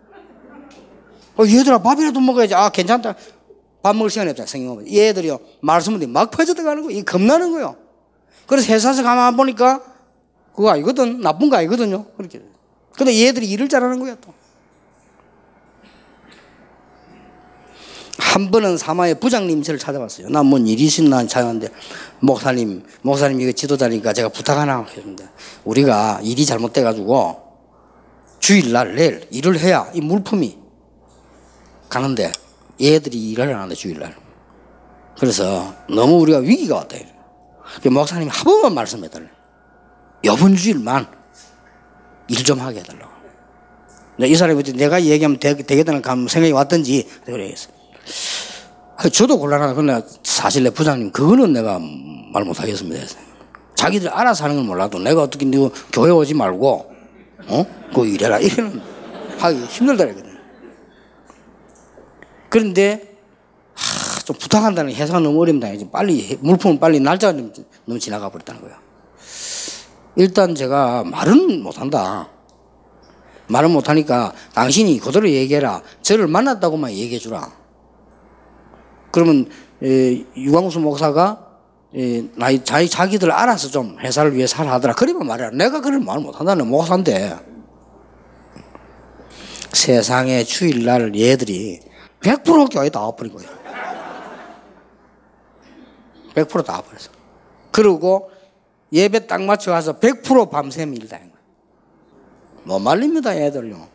S1: 얘들아 밥이라도 먹어야지. 아 괜찮다. 밥 먹을 시간이 없잖아. 성경 얘들이요 말씀들이 막 퍼져 들어가는 거예요. 이 겁나는 거예요. 그래서 회사에서 가만 보니까 그거 아니거든. 나쁜 거 아니거든요. 그렇게. 근데 얘들이 일을 잘하는 거야 또. 한 번은 사마의 부장님 저를 찾아왔어요. 나 뭔 일이 있나 찾아왔는데 목사님 이거 지도자니까 제가 부탁 하나 하겠습니다. 우리가 일이 잘못돼가지고 주일날 내일 일을 해야 이 물품이 가는데 얘들이 일을 안 하는데 주일날. 그래서 너무 우리가 위기가 왔다. 목사님이 한 번만 말씀해달래. 이번 주일만 일 좀 하게 해달라고. 이 사람이 내가 얘기하면 되겠다는 생각이 왔든지 그래서 저도 곤란하다. 그러나 사실 내 부장님 그거는 내가 말 못하겠습니다. 자기들 알아서 하는 건 몰라도 내가 어떻게 너 교회 오지 말고 그거 이래라 이래는 하기 힘들다 그러거든. 그런데 좀 부탁한다는 해석은 너무 어렵다. 빨리 물품은 빨리 날짜가 너무 지나가 버렸다는 거예요. 일단 제가 말은 못한다. 말은 못하니까 당신이 그대로 얘기해라. 저를 만났다고만 얘기해 주라. 그러면 유광수 목사가 자기들 알아서 좀 회사를 위해 살 하더라. 그러면 말이야. 내가 그런 말 못한다는 목사인데. 세상에 주일날 얘들이 100% 교회 다 와버린 거예요. 100% 다 와버렸어. 그리고 예배 딱 맞춰 가서 100% 밤샘 일다. 못 말립니다, 얘들요.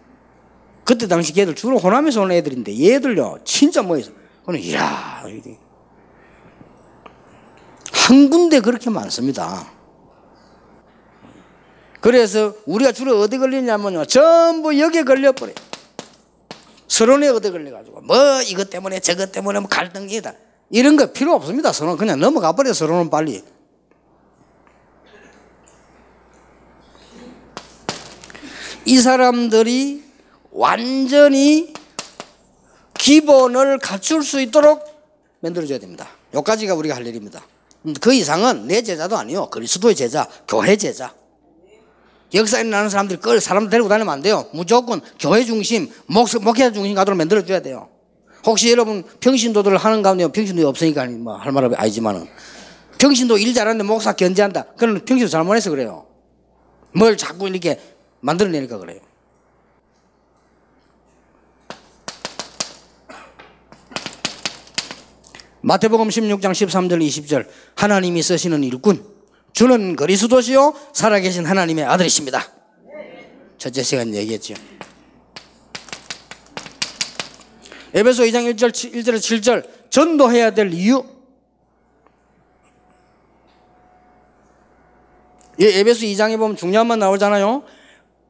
S1: 그때 당시 걔들 주로 호남에서 온 애들인데 얘들요, 진짜 뭐있어. 그럼, 이야, 한 군데 그렇게 많습니다. 그래서 우리가 주로 어디 걸리냐면요, 전부 여기에 걸려버려요. 서론에 얻어 걸려가지고, 뭐, 이것 때문에, 저것 때문에, 뭐, 갈등이다. 이런 거 필요 없습니다, 서론. 그냥 넘어가 버려요, 서론은 빨리. 이 사람들이 완전히 기본을 갖출 수 있도록 만들어줘야 됩니다. 여기까지가 우리가 할 일입니다. 그 이상은 내 제자도 아니요. 그리스도의 제자, 교회 제자. 역사에 나는 사람들 데리고 다니면 안 돼요. 무조건 교회 중심, 목회자 중심 가도록 만들어줘야 돼요. 혹시 여러분 평신도들 하는 가운데 평신도 없으니까 뭐 할 말 아니지만은 평신도 일 잘하는데 목사 견제한다. 그건 평신도 잘못해서 그래요. 뭘 자꾸 이렇게 만들어내니까 그래요. 마태복음 16장 13절 20절 하나님이 쓰시는 일꾼 주는 그리스도시요 살아계신 하나님의 아들이십니다. 첫째 시간 얘기했죠. 에베소 2장 1절에서 7절 전도해야 될 이유. 에베소 2장에 보면 중요한 말 나오잖아요.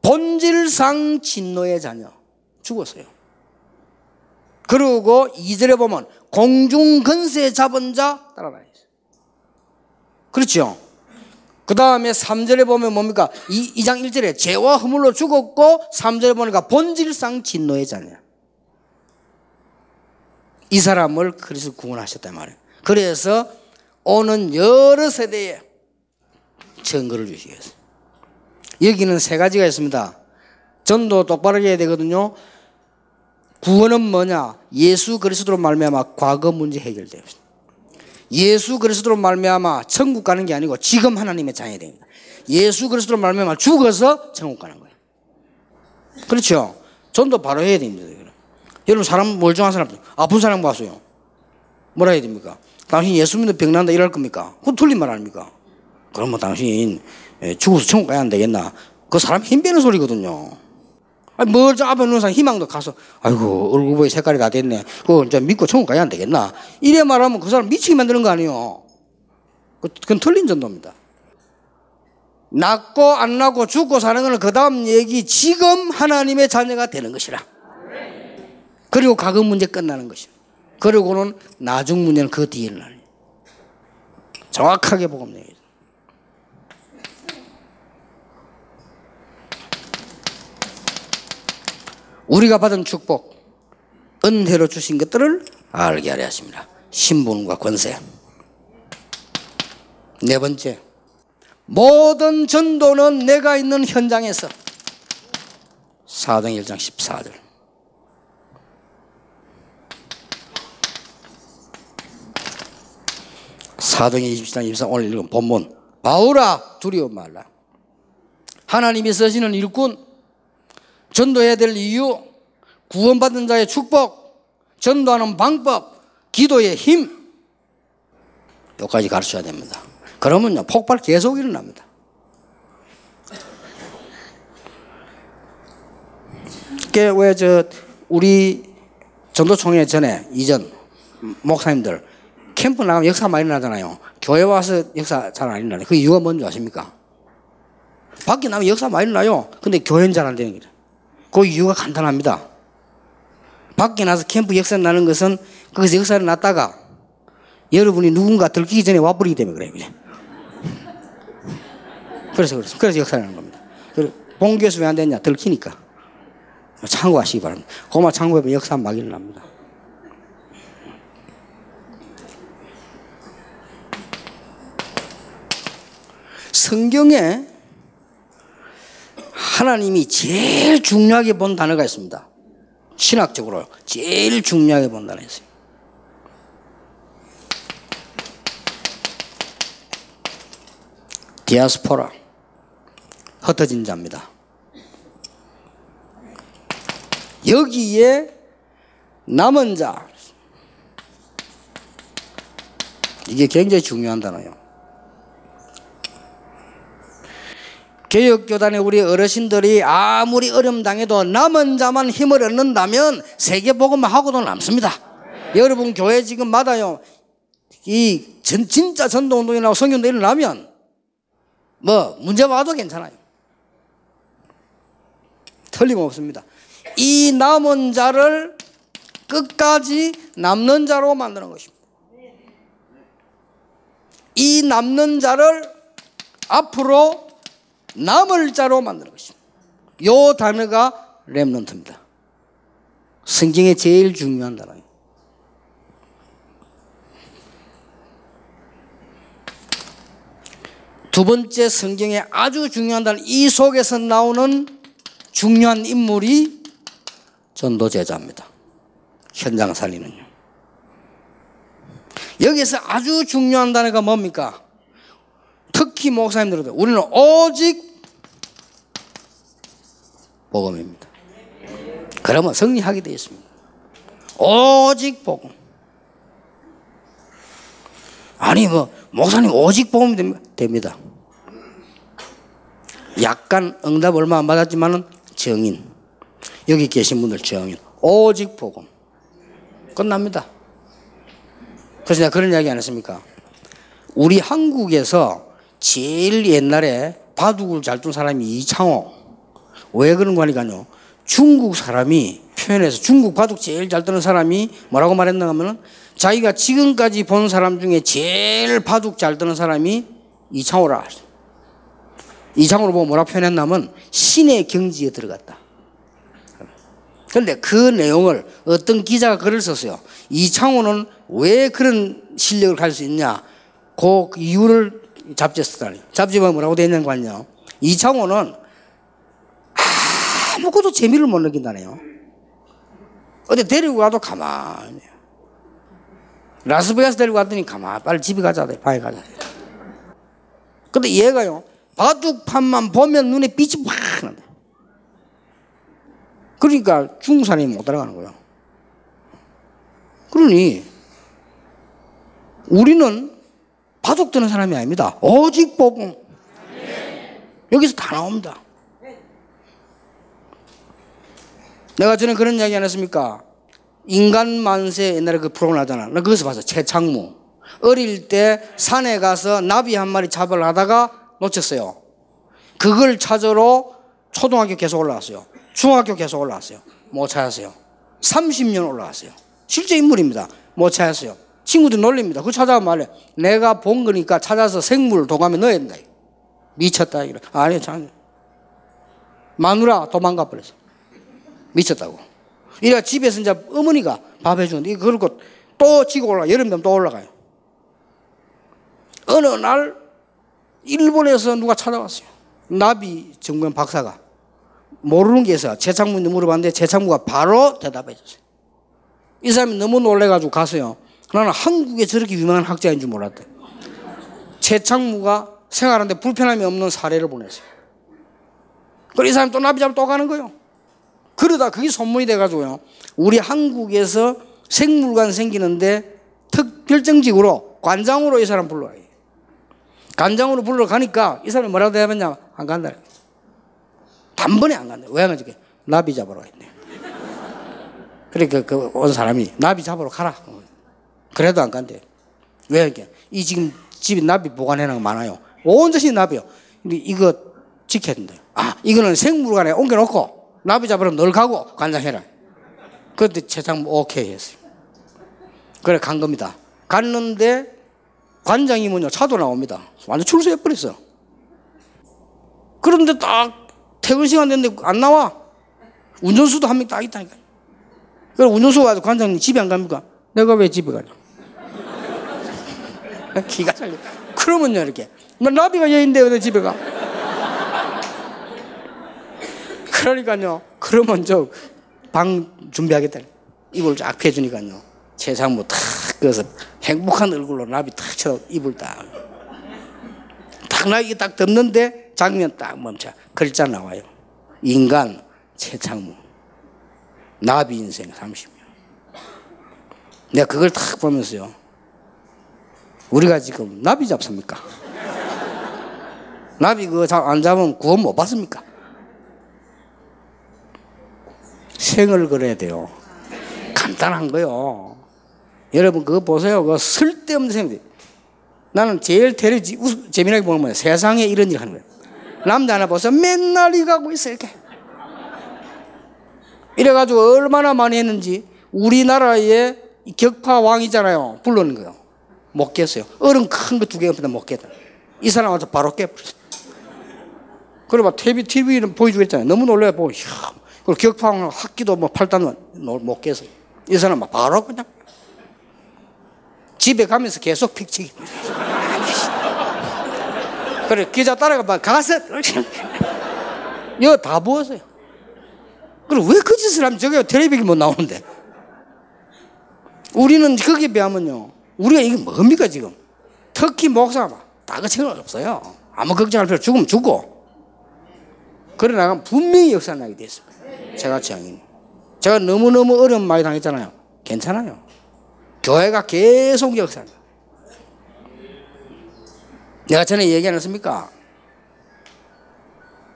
S1: 본질상 진노의 자녀 죽었어요. 그리고 2절에 보면 공중근세 잡은 자 따라다니죠. 그렇죠. 그 다음에 3절에 보면 뭡니까? 2장 1절에 죄와 허물로 죽었고 3절에 보니까 본질상 진노의 자녀. 이 사람을 그리스도 구원하셨단 말이에요. 그래서 오는 여러 세대에 증거를 주시겠어요. 여기는 세 가지가 있습니다. 전도 똑바로 해야 되거든요. 구원은 뭐냐? 예수 그리스도로 말미암아 과거 문제 해결돼요. 예수 그리스도로 말미암아 천국 가는 게 아니고 지금 하나님의 자녀이 됩니다. 예수 그리스도로 말미암아 죽어서 천국 가는 거예요. 그렇죠? 전도 바로 해야 됩니다. 여러분 사람 멀쩡한 사람 아픈 사람 봤어요. 뭐라 해야 됩니까? 당신 예수 믿는 병 난다 이럴 겁니까? 그건 틀린 말 아닙니까? 그럼 뭐 당신 죽어서 천국 가야 안 되겠나? 그 사람 힘 빼는 소리거든요. 아니 멀쩡 앞에 있는 사람 희망도 가서 아이고 얼굴 보이 색깔이 다 됐네. 그거 이제 믿고 천국 가야 안 되겠나? 이래 말하면 그 사람 미치게 만드는 거 아니에요. 그건 틀린 전도입니다. 낳고 안 낳고 죽고 사는 거는 그 다음 얘기. 지금 하나님의 자녀가 되는 것이라. 그리고 과거 문제 끝나는 것이라. 그리고는 나중 문제는 그 뒤에 나요. 정확하게 복음 얘기죠. 우리가 받은 축복, 은혜로 주신 것들을 알게 하려 하십니다. 신분과 권세. 네 번째, 모든 전도는 내가 있는 현장에서 사도행 1장 14절. 사도행 20장 24 오늘 읽은 본문. 바울아 두려워 말라. 하나님이 쓰시는 일꾼, 전도해야 될 이유, 구원받은 자의 축복, 전도하는 방법, 기도의 힘, 여기까지 가르쳐야 됩니다. 그러면요 폭발 계속 일어납니다. 왜 우리 전도총회 전에 이전 목사님들 캠프 나가면 역사 많이 일어나잖아요. 교회 와서 역사 잘 안 일어나요. 그 이유가 뭔지 아십니까? 밖에 나면 역사 많이 일어나요. 근데 교회는 잘 안 되는 거죠. 그 이유가 간단합니다. 밖에 나서 캠프 역사 나는 것은 거기서 역사를 났다가 여러분이 누군가 들키기 전에 와버리기 때문에 그래요. 그래서 역사를 나는 겁니다. 본교에서 왜 안 되냐? 들키니까. 참고하시기 바랍니다. 그만 참고하면 역사 막 일어납니다. 성경에 하나님이 제일 중요하게 본 단어가 있습니다. 신학적으로 제일 중요하게 본 단어가 있어요. 디아스포라, 흩어진 자입니다. 여기에 남은 자, 이게 굉장히 중요한 단어예요. 개혁교단의 우리 어르신들이 아무리 어려움 당해도 남은 자만 힘을 얻는다면 세계복음만 하고도 남습니다. 여러분 교회 지금 마다요 진짜 전도운동이나 성경도 일어나면 문제 와도 괜찮아요. 틀림없습니다. 이 남은 자를 끝까지 남는 자로 만드는 것입니다. 이 남는 자를 앞으로 남을 자로 만드는 것입니다. 이 단어가 렘넌트입니다. 성경에 제일 중요한 단어예요. 두 번째 성경에 아주 중요한 단어, 이 속에서 나오는 중요한 인물이 전도제자입니다. 현장 살리는요. 여기서 아주 중요한 단어가 뭡니까? 특히 목사님들도 우리는 오직 복음입니다. 그러면 승리하게 되어 있습니다. 오직 복음. 아니 목사님 오직 복음이 됩니다. 약간 응답 얼마 안 받았지만은 정인. 여기 계신 분들 정인. 오직 복음. 끝납니다. 그래서 내가 그런 이야기 안 했습니까? 우리 한국에서 제일 옛날에 바둑을 잘 둔 사람이 이창호. 왜 그런 거 하니까요. 중국 사람이 표현해서 중국 바둑 제일 잘 뜨는 사람이 뭐라고 말했나 하면은 자기가 지금까지 본 사람 중에 제일 바둑 잘 뜨는 사람이 이창호라. 이창호를 보고 뭐라 표현했냐면 신의 경지에 들어갔다. 그런데 그 내용을 어떤 기자가 글을 썼어요. 이창호는 왜 그런 실력을 가질 수 있냐. 그 이유를 잡지에 썼다니. 잡지에 뭐라고 되어 있는 거 아니냐. 이창호는 아무것도 재미를 못 느낀다네요. 어디 데리고 가도 가만히. 라스베가스 데리고 갔더니 가만히 빨리 집에 가자. 방에 가자. 근데 얘가요. 바둑판만 보면 눈에 빛이 확 난다. 그러니까 중국 사람이 못 따라가는 거예요. 그러니 우리는 바둑 드는 사람이 아닙니다. 오직 복음. 여기서 다 나옵니다. 내가 전에 그런 이야기 안 했습니까? 인간만세 옛날에 그 프로그램 하잖아. 나 거기서 봤어. 최창무. 어릴 때 산에 가서 나비 한 마리 잡으려 하다가 놓쳤어요. 그걸 찾으러 초등학교 계속 올라왔어요. 중학교 계속 올라왔어요. 못 찾았어요. 30년 올라왔어요. 실제 인물입니다. 못 찾았어요. 친구들 놀립니다. 그거 찾아가면 말해. 내가 본 거니까 찾아서 생물 도감에 넣어야 된다. 미쳤다. 이래. 아니, 참. 마누라 도망가 버렸어. 미쳤다고. 이래 집에서 이제 어머니가 밥 해주는데 그러고 또 지고 올라가. 여름 되면 또 올라가요. 어느 날 일본에서 누가 찾아왔어요. 나비 전문 박사가. 모르는 게 있어요. 최창무한테 물어봤는데 최창무가 바로 대답해 줬어요. 이 사람이 너무 놀래가지고 가서요. 나는 한국에 저렇게 유명한 학자인 줄 몰랐대. 최창무가 생활하는데 불편함이 없는 사례를 보냈어요. 그리고 이 사람이 또 나비 잡으러 또 가는 거예요. 그러다 그게 소문이 돼가지고요. 우리 한국에서 생물관 생기는데 특별정직으로 관장으로 이 사람 불러와요. 관장으로 불러 가니까 이 사람이 뭐라고 대답했냐? 안 간다. 단번에 안 간다. 왜 안 가지? 나비 잡으러 갔네. 그러니까 온 사람이 나비 잡으러 가라. 그래도 안 간대. 왜 이렇게? 이 지금 집에 나비 보관해놓은 거 많아요. 온전히 나비요. 근데 이거 지켜야 된다. 아, 이거는 생물관에 옮겨놓고 나비 잡으러 널 가고 관장해라. 그때 최창무 오케이 했어요. 그래 간 겁니다. 갔는데 관장이면요 차도 나옵니다. 완전 출소해버렸어. 그런데 딱 퇴근 시간 됐는데 안 나와. 운전수도 한 명 딱 있다니까. 그래 운전수가 와서 관장님 집에 안 갑니까? 내가 왜 집에 가냐? 기가 살려. 그러면요 이렇게 나비가 얘인데 왜 집에 가? 그러니까요. 그러면 저 방 준비하겠다. 이불 쫙 펴주니까요. 최상무 탁 그래서 행복한 얼굴로 나비 탁 쳐 이불 딱 나비 딱 덮는데 장면 딱 멈춰. 글자 나와요. 인간 최창무 나비 인생 30년. 내가 그걸 딱 보면서요. 우리가 지금 나비 잡습니까? 나비 그거 안 잡으면 구원 못 받습니까? 생을 걸어야 돼요. 간단한 거요. 여러분 그거 보세요. 그거 쓸데없는 생들. 나는 제일 재미나게 보는 거예요. 세상에 이런 일 하는 거예요. 남자 하나 보세요. 맨날 이 가고 있어 이렇게. 이래가지고 얼마나 많이 했는지 우리나라의 격파왕이잖아요. 부르는 거예요. 못 깼어요. 어른 큰 거 2개 옆에다 못 깼다. 이 사람 와서 바로 깨버렸어요. 그래 봐 TV는 보여주고 했잖아요. 너무 놀래요. 보고 그리고 격파왕 학기도 뭐 8단 못 깼어요. 이 사람 막 바로 그냥 집에 가면서 계속 픽치기. 그래 기자 따라가 봐 가서 이거 다 부었어요. 그래 왜 그 짓을 하면 저게 텔레비전이 못 나오는데. 우리는 거기에 비하면요. 우리가 이게 뭡니까 지금. 특히 목사 다그치는 건 없어요. 아무 걱정할 필요 없어. 죽으면 죽고. 그래 나가면 분명히 역사 나게 돼 있습니다. 제가 장인. 제가 너무너무 어려운 많이 당했잖아요. 괜찮아요. 교회가 계속 역사합니다. 내가 전에 얘기 안 했습니까?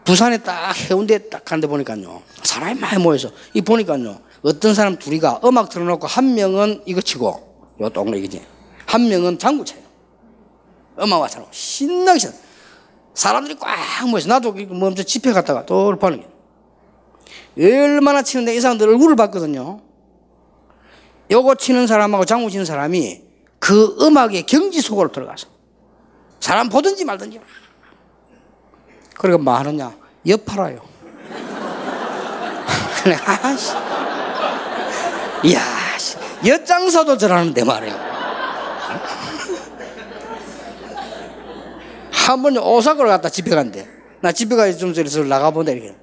S1: 부산에 딱 해운대에 딱 가는데 보니까요. 사람이 많이 모여서 이 보니까요. 어떤 사람 둘이가 음악 틀어놓고 한 명은 이거 치고 요 동네 이거지. 한 명은 장구 쳐요. 음악 와서 신나게 쳐. 사람들이 꽉 모여서 나도 먼저 집회 갔다가 또 보는 게 얼마나 치는데 이 사람들 얼굴을 봤거든요. 요거 치는 사람하고 장구 치는 사람이 그 음악의 경지 속으로 들어가서 사람 보든지 말든지. 그러니까 뭐 하느냐? 엿팔아요. 그래, 아씨. 이야, 엿장사도 저러는데 말이야. 한 번 오사카를 갔다 집에 간대. 나 집에 가서 좀 저리서 나가본다, 이렇게.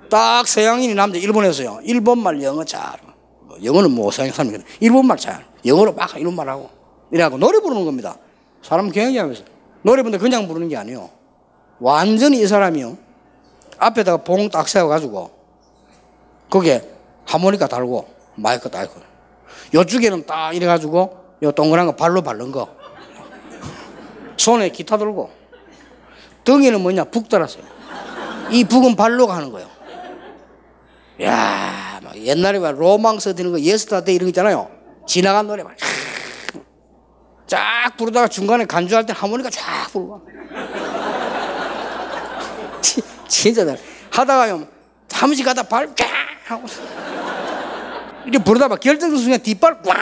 S1: 딱 서양인이 남자 일본에서요. 일본말 영어 잘. 영어는 뭐 서양 사람이거든. 일본말 잘. 영어로 막 일본말 하고. 이래갖고 노래 부르는 겁니다. 사람 경영하면서. 노래 부르는데 그냥 부르는 게 아니에요. 완전히 이 사람이요. 앞에다가 봉 딱 세워가지고 거기에 하모니카 달고 마이크 달고 요쪽에는 딱 이래가지고 요 동그란 거 발로 바른 거 손에 기타 들고 등에는 뭐냐 북 달았어요. 이 북은 발로 가는 거예요. 야, 막 옛날에 막 로망스 드는 거 예스터데이 이런 거 있잖아요. 지나간 노래 막 쫙 부르다가 중간에 간주할 때 하모니카 쫙 부르고 진짜 잘 하다가요 사무실 가다 발 쫙 하고 이렇게 부르다 막 결정적 순간 뒷발 꽉.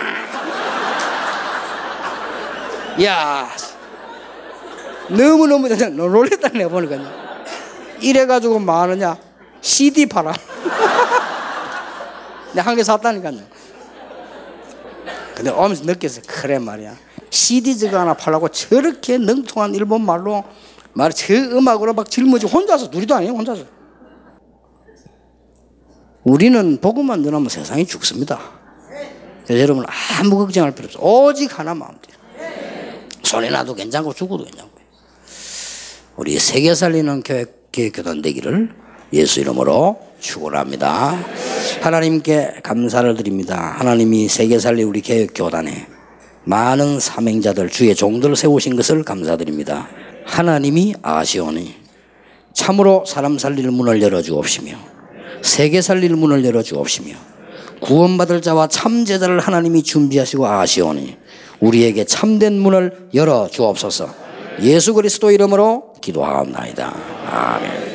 S1: 야 너무너무 놀랬다 내가 보니까요. 이래가지고 뭐 하느냐 CD 팔아. 내가 한 개 샀다니까요. 근데 오면서 느꼈어요. 그래 말이야 CD즈가 하나 팔라고 저렇게 능통한 일본말로 저 음악으로 막 짊어지고 혼자서 누리도 아니에요 혼자서. 우리는 복음만 전하면 세상이 죽습니다. 그래서 여러분 아무 걱정할 필요 없어요. 오직 하나만 하면 돼요. 손이 나도 괜찮고 죽어도 괜찮고. 우리 세계 살리는 교회교단 되기를 예수 이름으로 축원합니다. 하나님께 감사를 드립니다. 하나님이 세계 살리 우리 교회교단에 많은 사명자들 주의 종들을 세우신 것을 감사드립니다. 하나님이 아시오니 참으로 사람 살릴 문을 열어주옵시며 세계 살릴 문을 열어주옵시며 구원받을 자와 참제자를 하나님이 준비하시고 아시오니 우리에게 참된 문을 열어주옵소서. 예수 그리스도 이름으로 기도하옵나이다. 아멘.